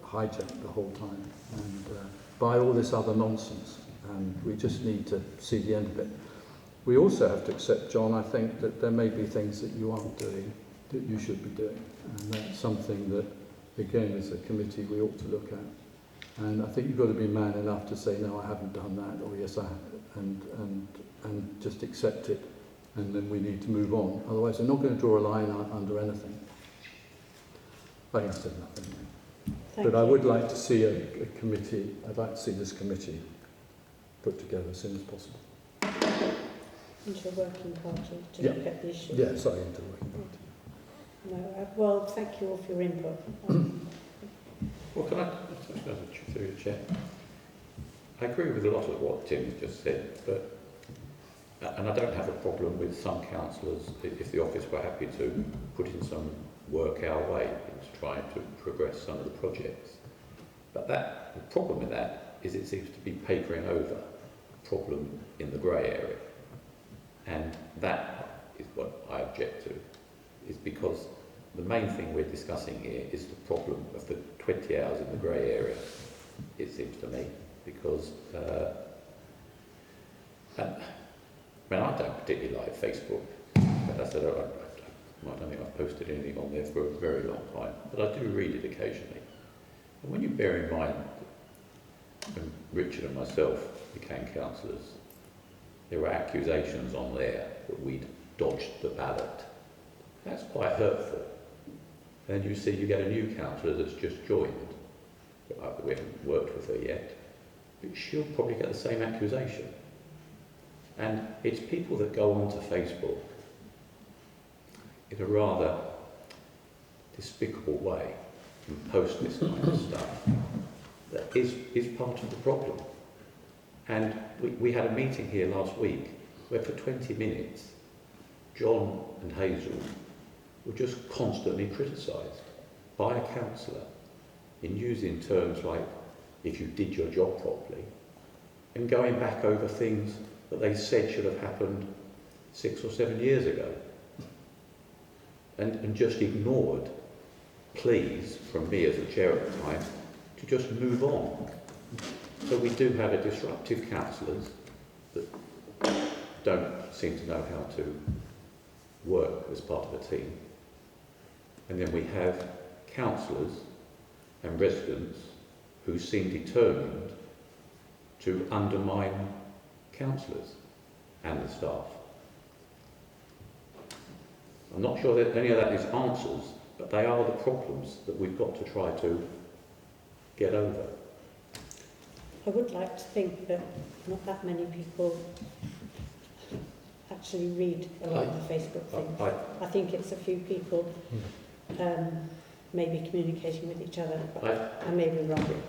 hijacked the whole time, and by all this other nonsense. And we just need to see the end of it. We also have to accept, John, I think, that there may be things that you aren't doing that you should be doing. And that's something that, again, as a committee, we ought to look at. And I think you've got to be man enough to say, no, I haven't done that, or yes, I have, and just accept it. And then we need to move on. Otherwise, we're not going to draw a line under anything. I think I said nothing. But I would like to see a committee, I'd like to see this committee put together as soon as possible. Into a working party to look at the issue. Yeah, sorry, into a working party. No, well, thank you all for your input. Well, can I, through the chair? I agree with a lot of what Tim's just said, but, and I don't have a problem with some councillors, if the office were happy to put in some work our way into trying to progress some of the projects. But the problem with that is it seems to be papering over a problem in the grey area. And that is what I object to, is because the main thing we're discussing here is the problem of the 20 hours in the grey area, it seems to me, because I don't particularly like Facebook. But I said, I don't think I've posted anything on there for a very long time, but I do read it occasionally. And when you bear in mind when Richard and myself became councillors, there were accusations on there that we'd dodged the ballot. That's quite hurtful. And you see, you get a new councillor that's just joined. We haven't worked with her yet, but she'll probably get the same accusation. And it's people that go onto Facebook in a rather despicable way and post this kind of stuff that is part of the problem. And we had a meeting here last week where for 20 minutes John and Hazel were just constantly criticised by a councillor in using terms like, if you did your job properly, and going back over things that they said should have happened 6 or 7 years ago, and just ignored pleas from me as the chair at the time to just move on. So we do have a disruptive councillors that don't seem to know how to work as part of a team. And then we have councillors and residents who seem determined to undermine councillors and the staff. I'm not sure that any of that is answers, but they are the problems that we've got to try to get over. I would like to think that not that many people actually read a lot of the Facebook things. I think it's a few people maybe communicating with each other, but I may be wrong.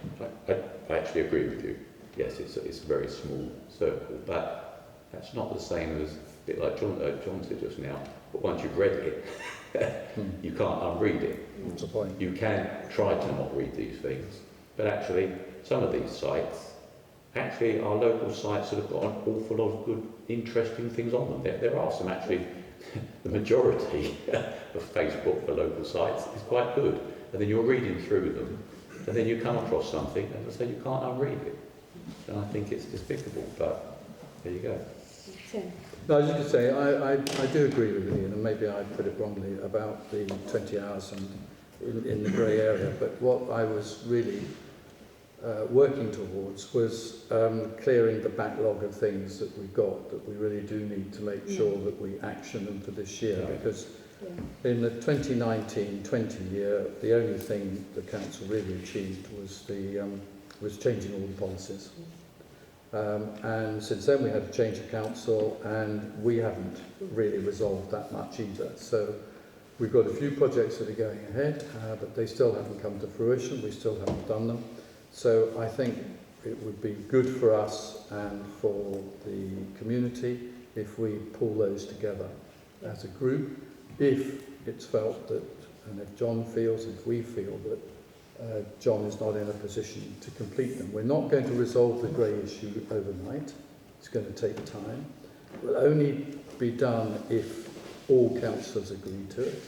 I actually agree with you. Yes, it's a very small circle, but that's not the same as, a bit like John said just now, but once you've read it, you can't unread it. What's the point? You can try to not read these things, but actually some of these sites actually are local sites that have got an awful lot of good, interesting things on them. There are some actually, the majority of Facebook for local sites is quite good. And then you're reading through them, and then you come across something, and I say you can't unread it. And I think it's despicable, but there you go. Tim? No, I was just going to say, I do agree with Ian, and maybe I put it wrongly about the 20 hours and in the grey area, but what I was really working towards was clearing the backlog of things that we've got that we really do need to make sure that we action them for this year, because Yeah. In the 2019-20 year, the only thing the council really achieved was was changing all the policies. And since then we had a change of council, and we haven't really resolved that much either. So we've got a few projects that are going ahead, but they still haven't come to fruition. We still haven't done them. So I think it would be good for us and for the community if we pull those together as a group, if it's felt that, and if John feels, if we feel that John is not in a position to complete them. We're not going to resolve the grey issue overnight. It's going to take time. It will only be done if all councillors agree to it.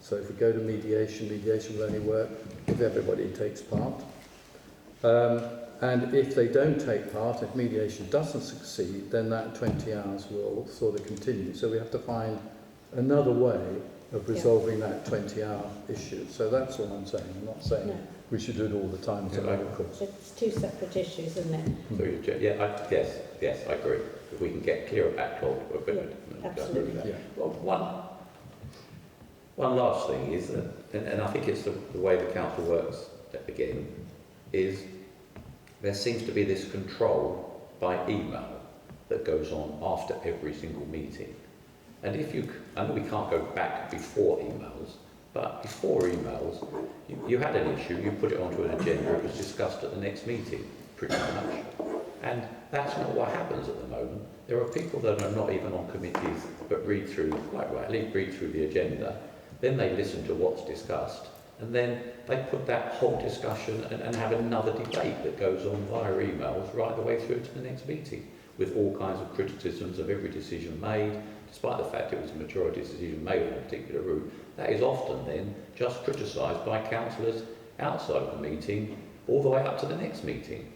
So if we go to mediation, mediation will only work if everybody takes part. And if they don't take part, if mediation doesn't succeed, then that 20 hours will sort of continue. So we have to find another way of resolving that 20-hour issue. So that's all I'm saying. I'm not saying we should do it all the time, so of course. It's two separate issues, isn't it? So yes, I agree. If we can get clearer backlog, absolutely. Yeah. Well, one last thing is that, and I think it's the way the council works again, is there seems to be this control by email that goes on after every single meeting. And I know we can't go back before emails, but before emails, you had an issue, you put it onto an agenda, it was discussed at the next meeting, pretty much. And that's not what happens at the moment. There are people that are not even on committees, but read through, quite rightly, read through the agenda, then they listen to what's discussed, and then they put that whole discussion and have another debate that goes on via emails right the way through to the next meeting, with all kinds of criticisms of every decision made, despite the fact it was a majority decision made on a particular route. That is often then just criticised by councillors outside of the meeting all the way up to the next meeting.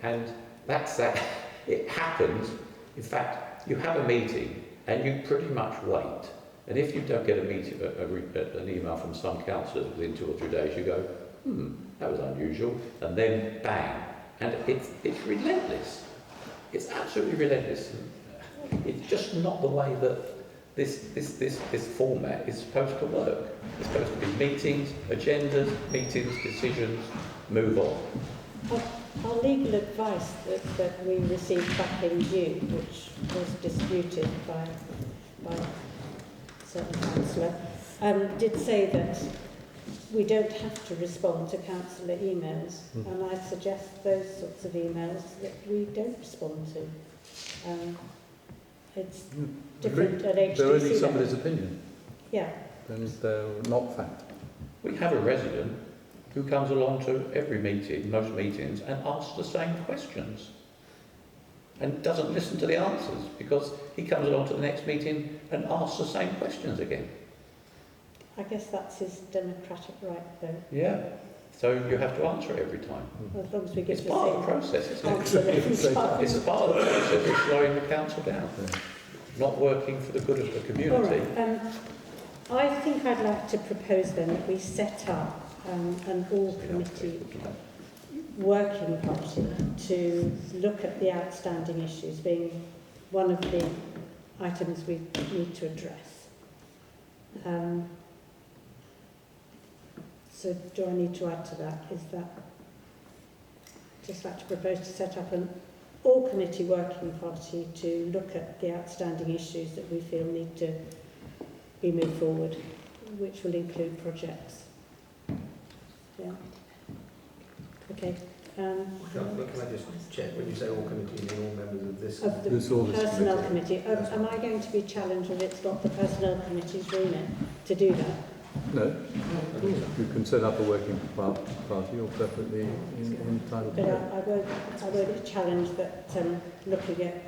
And that's that. It happens. In fact, you have a meeting and you pretty much wait. And if you don't get an email from some councillors within 2 or 3 days, you go, that was unusual. And then bang. And it's relentless. It's absolutely relentless. It's just not the way that this format is supposed to work. It's supposed to be meetings, agendas, meetings, decisions, move on. Our legal advice that we received back in June, which was disputed by a certain councillor, did say that we don't have to respond to councillor emails, and I suggest those sorts of emails that we don't respond to. It's different at HDC. They're only somebody's opinion. Yeah. And they're not fact. We have a resident who comes along to every meeting, most meetings, and asks the same questions. And doesn't listen to the answers, because he comes along to the next meeting and asks the same questions again. I guess that's his democratic right, though. Yeah. So you have to answer it every time. Well, as long as we get It's the part same of the process, isn't answer it? every time. It's a part of the process of slowing the council down. Not working for the good of the community. All right. I think I'd like to propose then that we set up an all-committee working party to look at the outstanding issues, being one of the items we need to address. So do I need to add to that? Is that just like to propose to set up an all-committee working party to look at the outstanding issues that we feel need to be moved forward, which will include projects. Yeah. Okay. Can I just check, when you say all committee, you mean all members of this? Of the Personnel Committee. Am I going to be challenged that it's not the Personnel Committee's remit to do that? No. You can set up a working party, you're perfectly entitled to But it. I won't challenge that looking at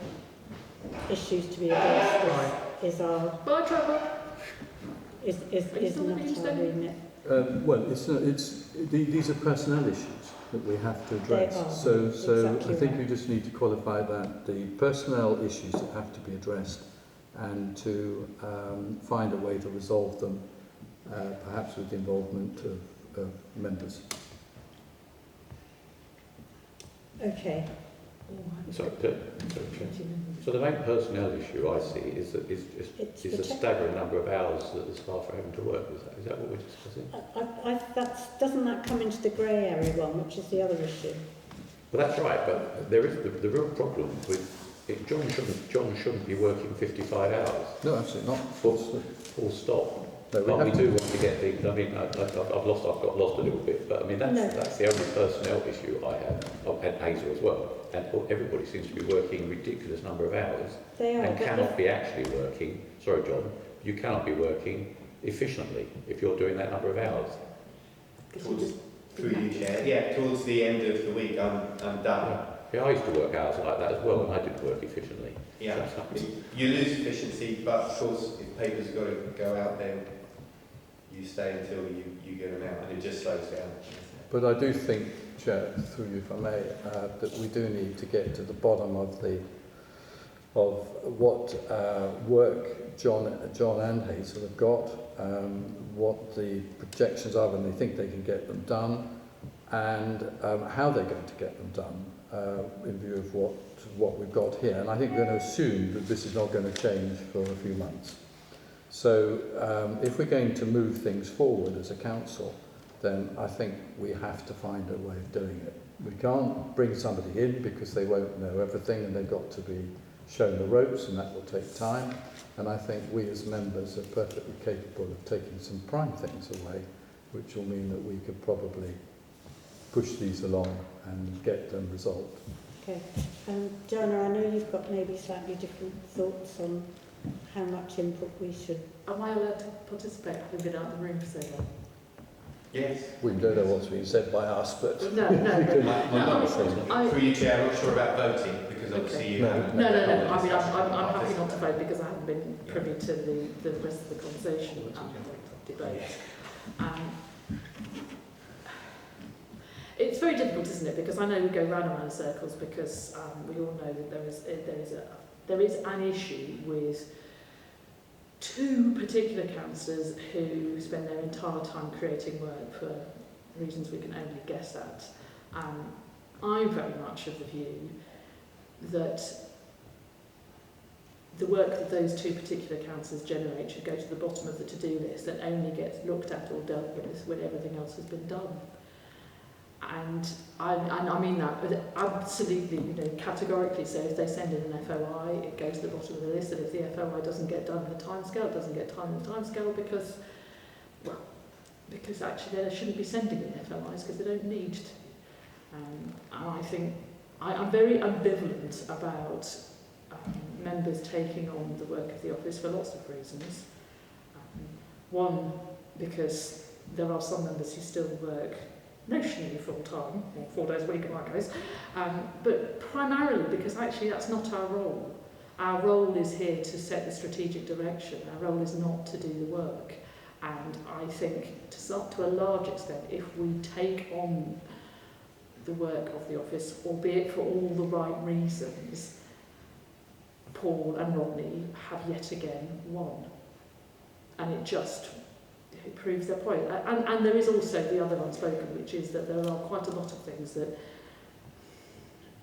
issues to be addressed is our... Bye, Trevor. Is not our remit. Well, these are personnel issues that we have to address. They are, So exactly I think right. you just need to qualify that the personnel issues that have to be addressed, and to find a way to resolve them, perhaps with the involvement of members. Okay. Sorry, Chair. So the main personnel issue I see is that is a staggering number of hours that the staff are having to work. Is that what we're discussing? Doesn't that come into the grey area one, which is the other issue? Well, that's right, but there is the real problem with it. John shouldn't be working 55 hours. No, absolutely not. Full stop. No, But we do want to get things. I mean, I've got lost a little bit, but I mean that's the only personnel issue I have, and Hazel as well. And everybody seems to be working a ridiculous number of hours They are, and cannot be actually working. Sorry, John, you cannot be working efficiently if you're doing that number of hours. Through you, Chair. Yeah, towards the end of the week, I'm done. Yeah, I used to work hours like that as well, and I didn't work efficiently. Yeah, you lose efficiency, but of course, if papers have got to go out, then you stay until you get them out, and it just slows down. But I do think, Chair, through you if I may, that we do need to get to the bottom of what work John and Hazel have got, what the projections are when they think they can get them done, and how they're going to get them done in view of what we've got here. And I think we're going to assume that this is not going to change for a few months. So if we're going to move things forward as a council, then I think we have to find a way of doing it. We can't bring somebody in because they won't know everything and they've got to be shown the ropes, and that will take time. And I think we as members are perfectly capable of taking some prime things away, which will mean that we could probably push these along and get them resolved. Okay. Joanna, I know you've got maybe slightly different thoughts on how much input we should... Am I allowed to participate, having been out of the room for so long? Yes. We don't know what's being said by us, but... No. Through you, Chair, I'm not sure about voting, because obviously you haven't... No. I mean, I'm happy not to vote because I haven't been privy to the rest of the conversation and the debate. It's very difficult, isn't it? Because I know we go round and round in circles because we all know that there is an issue with two particular councillors who spend their entire time creating work for reasons we can only guess at. I'm very much of the view that the work that those two particular councillors generate should go to the bottom of the to-do list and only gets looked at or dealt with when everything else has been done. And I mean that absolutely, categorically. So if they send in an FOI, it goes to the bottom of the list. And if the FOI doesn't get done in the timescale, it doesn't get done in the timescale because actually they shouldn't be sending in FOIs because they don't need to. And I think I'm very ambivalent about members taking on the work of the office for lots of reasons. One, because there are some members who still work notionally full-time, or 4 days a week in my case, but primarily because actually that's not our role. Our role is here to set the strategic direction. Our role is not to do the work. And I think to a large extent, if we take on the work of the office, albeit for all the right reasons, Paul and Rodney have yet again won. And it proves their point. And there is also the other unspoken, which is that there are quite a lot of things that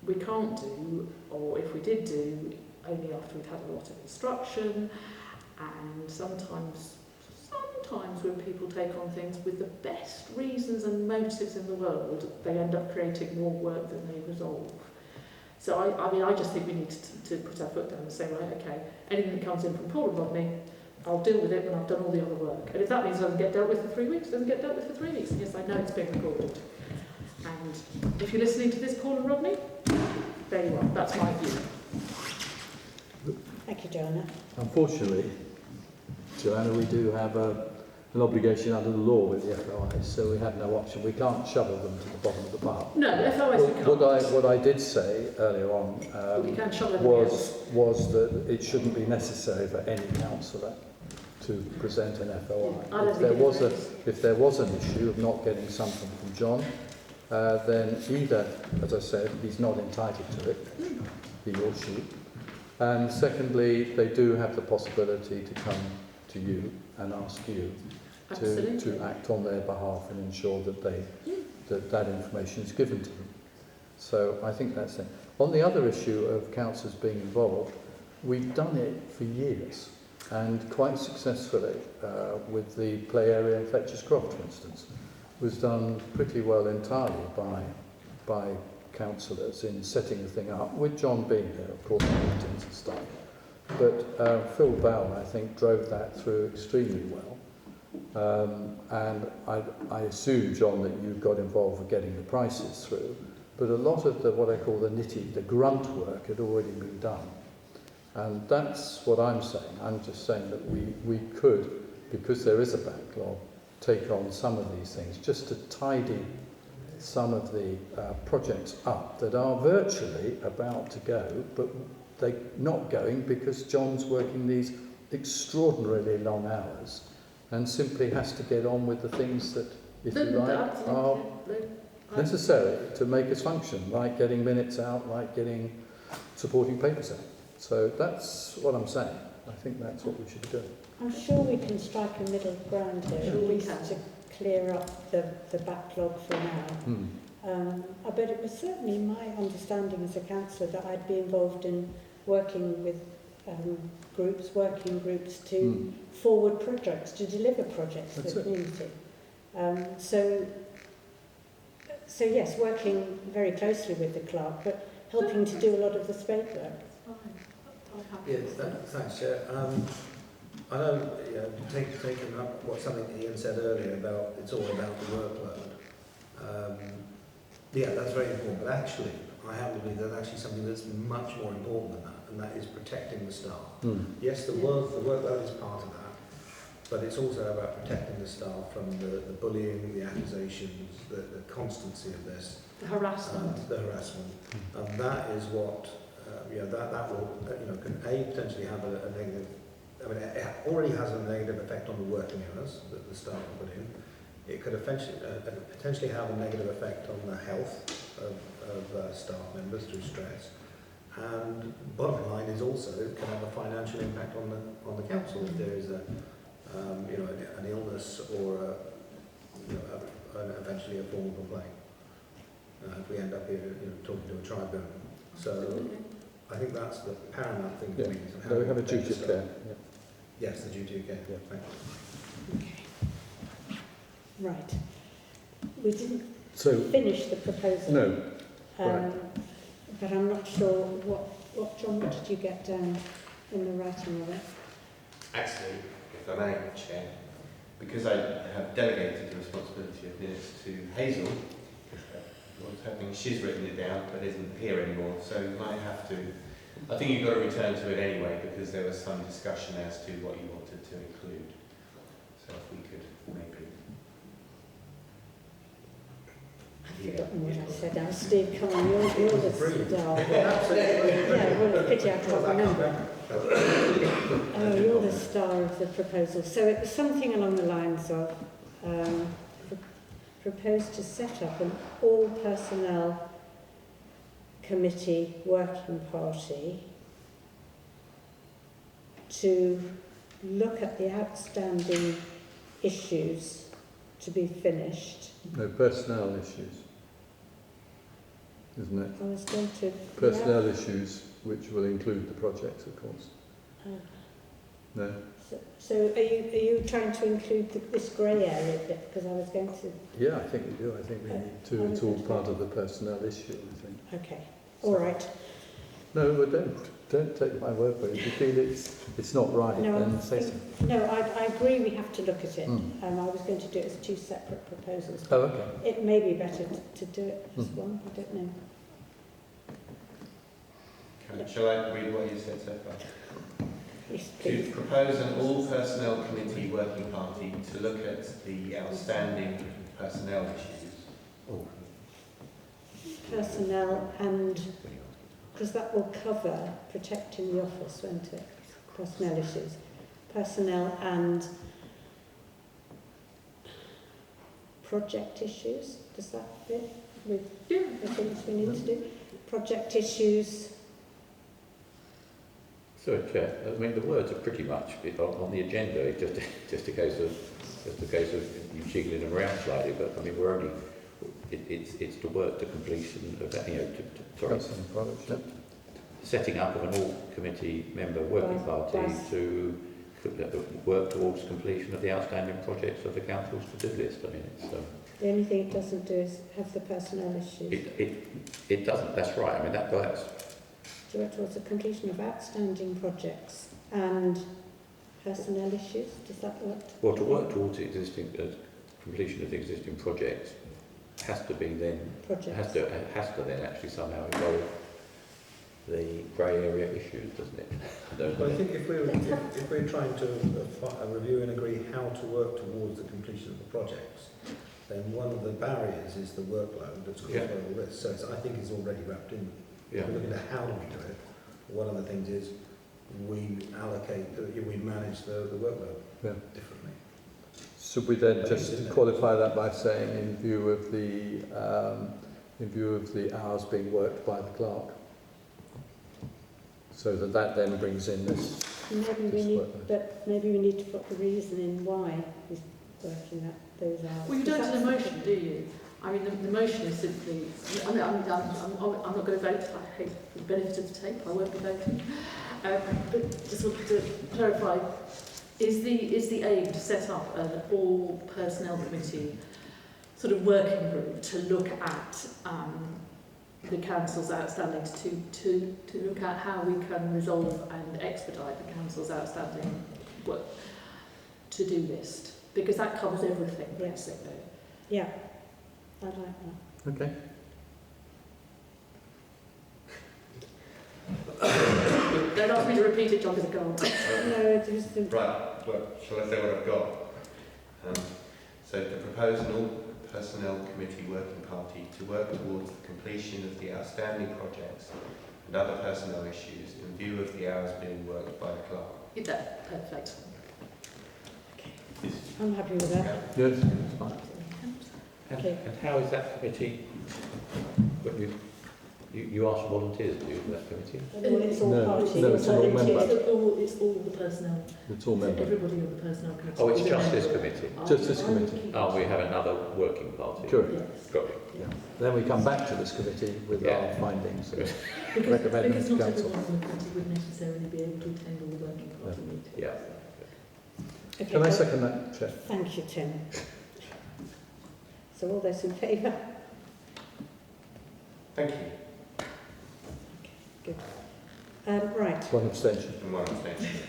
we can't do, or if we did do, only after we'd had a lot of instruction. And sometimes when people take on things with the best reasons and motives in the world, they end up creating more work than they resolve. So I just think we need to put our foot down and say, right, okay, anything that comes in from Paul and Rodney, I'll deal with it when I've done all the other work. And if that means it doesn't get dealt with for 3 weeks, it doesn't get dealt with for 3 weeks. And yes, I know it's being recorded. And if you're listening to this, Paul and Rodney, there you are. That's my view. Thank you, Joanna. Unfortunately, Joanna, we do have an obligation under the law with the FOIs, so we have no option. We can't shovel them to the bottom of the pile. No, the FOIs we can't. What I did say earlier on was that it shouldn't be necessary for any councillor to present an FOI. If there was an issue of not getting something from John, then either, as I said, he's not entitled to it, he or she, and secondly, they do have the possibility to come to you and ask you to act on their behalf and ensure that that information is given to them. So I think that's it. On the other issue of councillors being involved, we've done it for years and quite successfully with the play area in Fletcher's Croft, for instance, was done pretty well entirely by councillors in setting the thing up, with John being there, of course, meetings and stuff. But Phil Bell, I think, drove that through extremely well. And I assume, John, that you got involved with getting the prices through, but a lot of the, what I call the grunt work had already been done. And that's what I'm saying. I'm just saying that we could, because there is a backlog, take on some of these things, just to tidy some of the projects up that are virtually about to go, but they're not going because John's working these extraordinarily long hours and simply has to get on with the things that, if you like, are necessary to make us function, like getting minutes out, like getting supporting papers out. So that's what I'm saying. I think that's what we should be doing. I'm sure we can strike a middle ground here, Sure at we least can. to clear up the backlog for now. But it was certainly my understanding as a councillor that I'd be involved in working with working groups to forward projects, to deliver projects to the community. So yes, working very closely with the clerk, but helping to do a lot of the spade work. Yes, thanks, Chair. I know, taking up something Ian said earlier about it's all about the workload. Yeah, that's very important, but actually, I happen to believe there's actually something that's much more important than that, and that is protecting the staff. Yes, the workload is part of that, but it's also about protecting the staff from the bullying, the accusations, the constancy of this. The harassment. The harassment. And that is what, that will, can potentially have a negative, I mean, it already has a negative effect on the working hours that the staff put in. It could potentially have a negative effect on the health of staff members through stress. And bottom line is also it can have a financial impact on the council if there is an illness or eventually a formal complaint. If we end up here talking to a tribunal. So I think that's the paramount thing to me. We have a duty of care. Yeah. Yes, the duty of care. Yeah. Thank you. Okay. Right. We didn't So finish the proposal. no. Right. But I'm not sure what John, what did you get down in the writing of it? Actually, if I may, Chair, because I have delegated the responsibility of minutes to Hazel, I was hoping she's written it down but isn't here anymore, so you might have to, I think you've got to return to it anyway because there was some discussion as to what you wanted to include. So if we could maybe... I've forgotten what I said now. Steve, come on, you're the star. Absolutely. Yeah, well, it's a pity I can't remember. Oh, you're the star of the proposal. So it was something along the lines of proposed to set up an all-personnel committee working party to look at the outstanding issues to be finished. No, personnel issues, isn't it? I was going to... Personnel issues, which will include the projects, of course. No? So are you trying to include this grey area bit? Because I was going to... Yeah, I think we do. I think we need to. It's all part of the personnel issue, I think. Okay, all right. No, but don't take my word for it. If you feel it's not right, No, then say so. No, I agree we have to look at it. I was going to do it as two separate proposals. Oh, okay. It may be better to do it as one, I don't know. Shall I read what you said so far? Yes, To please. propose an all-personnel committee working party to look at the outstanding personnel issues. Personnel and... Because that will cover protecting the office, won't it? Personnel issues. Personnel and project issues. Does that fit with the things we need to do? Project issues. Sorry, Chair. I mean, the words are pretty much on the agenda. It's just a case of you jiggling them around slightly. But I mean, we're it's to work to completion of that, you know, sorry, Steyning Parish, yeah. setting up of an all-committee member working party to work towards completion of the outstanding projects of the council's to-do list. I mean, it's... The only thing it doesn't do is have the personnel issues. It doesn't, that's right. I mean, that's... To work towards the completion of outstanding projects and personnel issues, does that work? Well, to work towards the existing completion of the existing projects has to be then... Has to then actually somehow involve the grey area issues, doesn't it? But I think if we're trying to review and agree how to work towards the completion of the projects, then one of the barriers is the workload that's caused by all this. So I think it's already wrapped in. Yeah. If we're looking at how do we do it, one of the things is we manage the workload differently. Should we then just qualify that by saying in view of the hours being worked by the clerk? So that then brings in this. Maybe we need to put the reason in why he's working at those hours. Well, you don't do the motion, do you? I mean, the motion is simply... I mean, I'm not going to vote. I hate the benefit of the tape. I won't be voting. But just wanted to clarify, is the aim to set up an all-personnel committee sort of working group to look at the council's outstanding, to look at how we can resolve and expedite the council's outstanding work to-do list? Because that covers everything, basically. Yeah, I like that. Okay. Don't ask me to repeat it, John, because I can't. No, it is the... Right, well, shall I say what I've got? So to propose an all-personnel committee working party to work towards the completion of the outstanding projects and other personnel issues in view of the hours being worked by the clerk. Yeah, perfect. I'm happy with that. Yes, it's fine. Okay. And how is that committee... When you ask for volunteers, do you, for that committee? Well, it's all parties. No, it's all members. It's all the personnel. It's all members. Everybody on the personnel committee. Oh, it's just this committee? Just this committee. Oh, we have another working party. Correct. Yes. Got it. Yeah. Then we come back to this committee with our findings. Because Recommend not to council. everyone on the committee would necessarily be able to attend all the working party meetings. Yeah. Okay, Can I second that, Chair? Thank you, Tim. So all those in favour? Thank you. Good. Right. One abstention. And one abstention.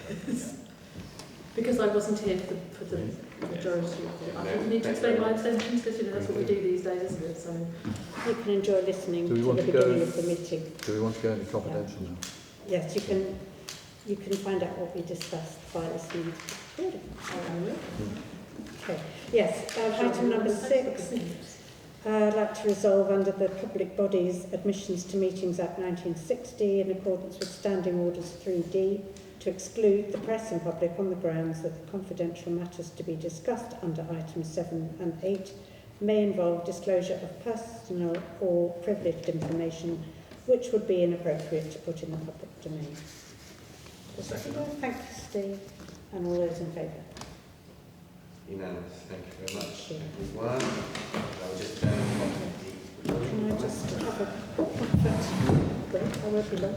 Because I wasn't here for the majority of it. I didn't need to explain my abstentions because that's what we do these days, isn't it? So You can enjoy listening Do we to want the to go- beginning of the meeting. Do we want to go into confidential now? Yes, you can find out what we discussed by listening to the recording. Okay. Yes, item number 6. I'd like to resolve under the Public Bodies Admissions to Meetings Act 1960 in accordance with Standing Orders 3D to exclude the press and public on the grounds that the confidential matters to be discussed under items 7 and 8 may involve disclosure of personal or privileged information which would be inappropriate to put in the public domain. Thank you, Steve. And all those in favour? Unanimous. Thank you very much, everyone. I'll just turn off the... Can I just have a break? I won't be long.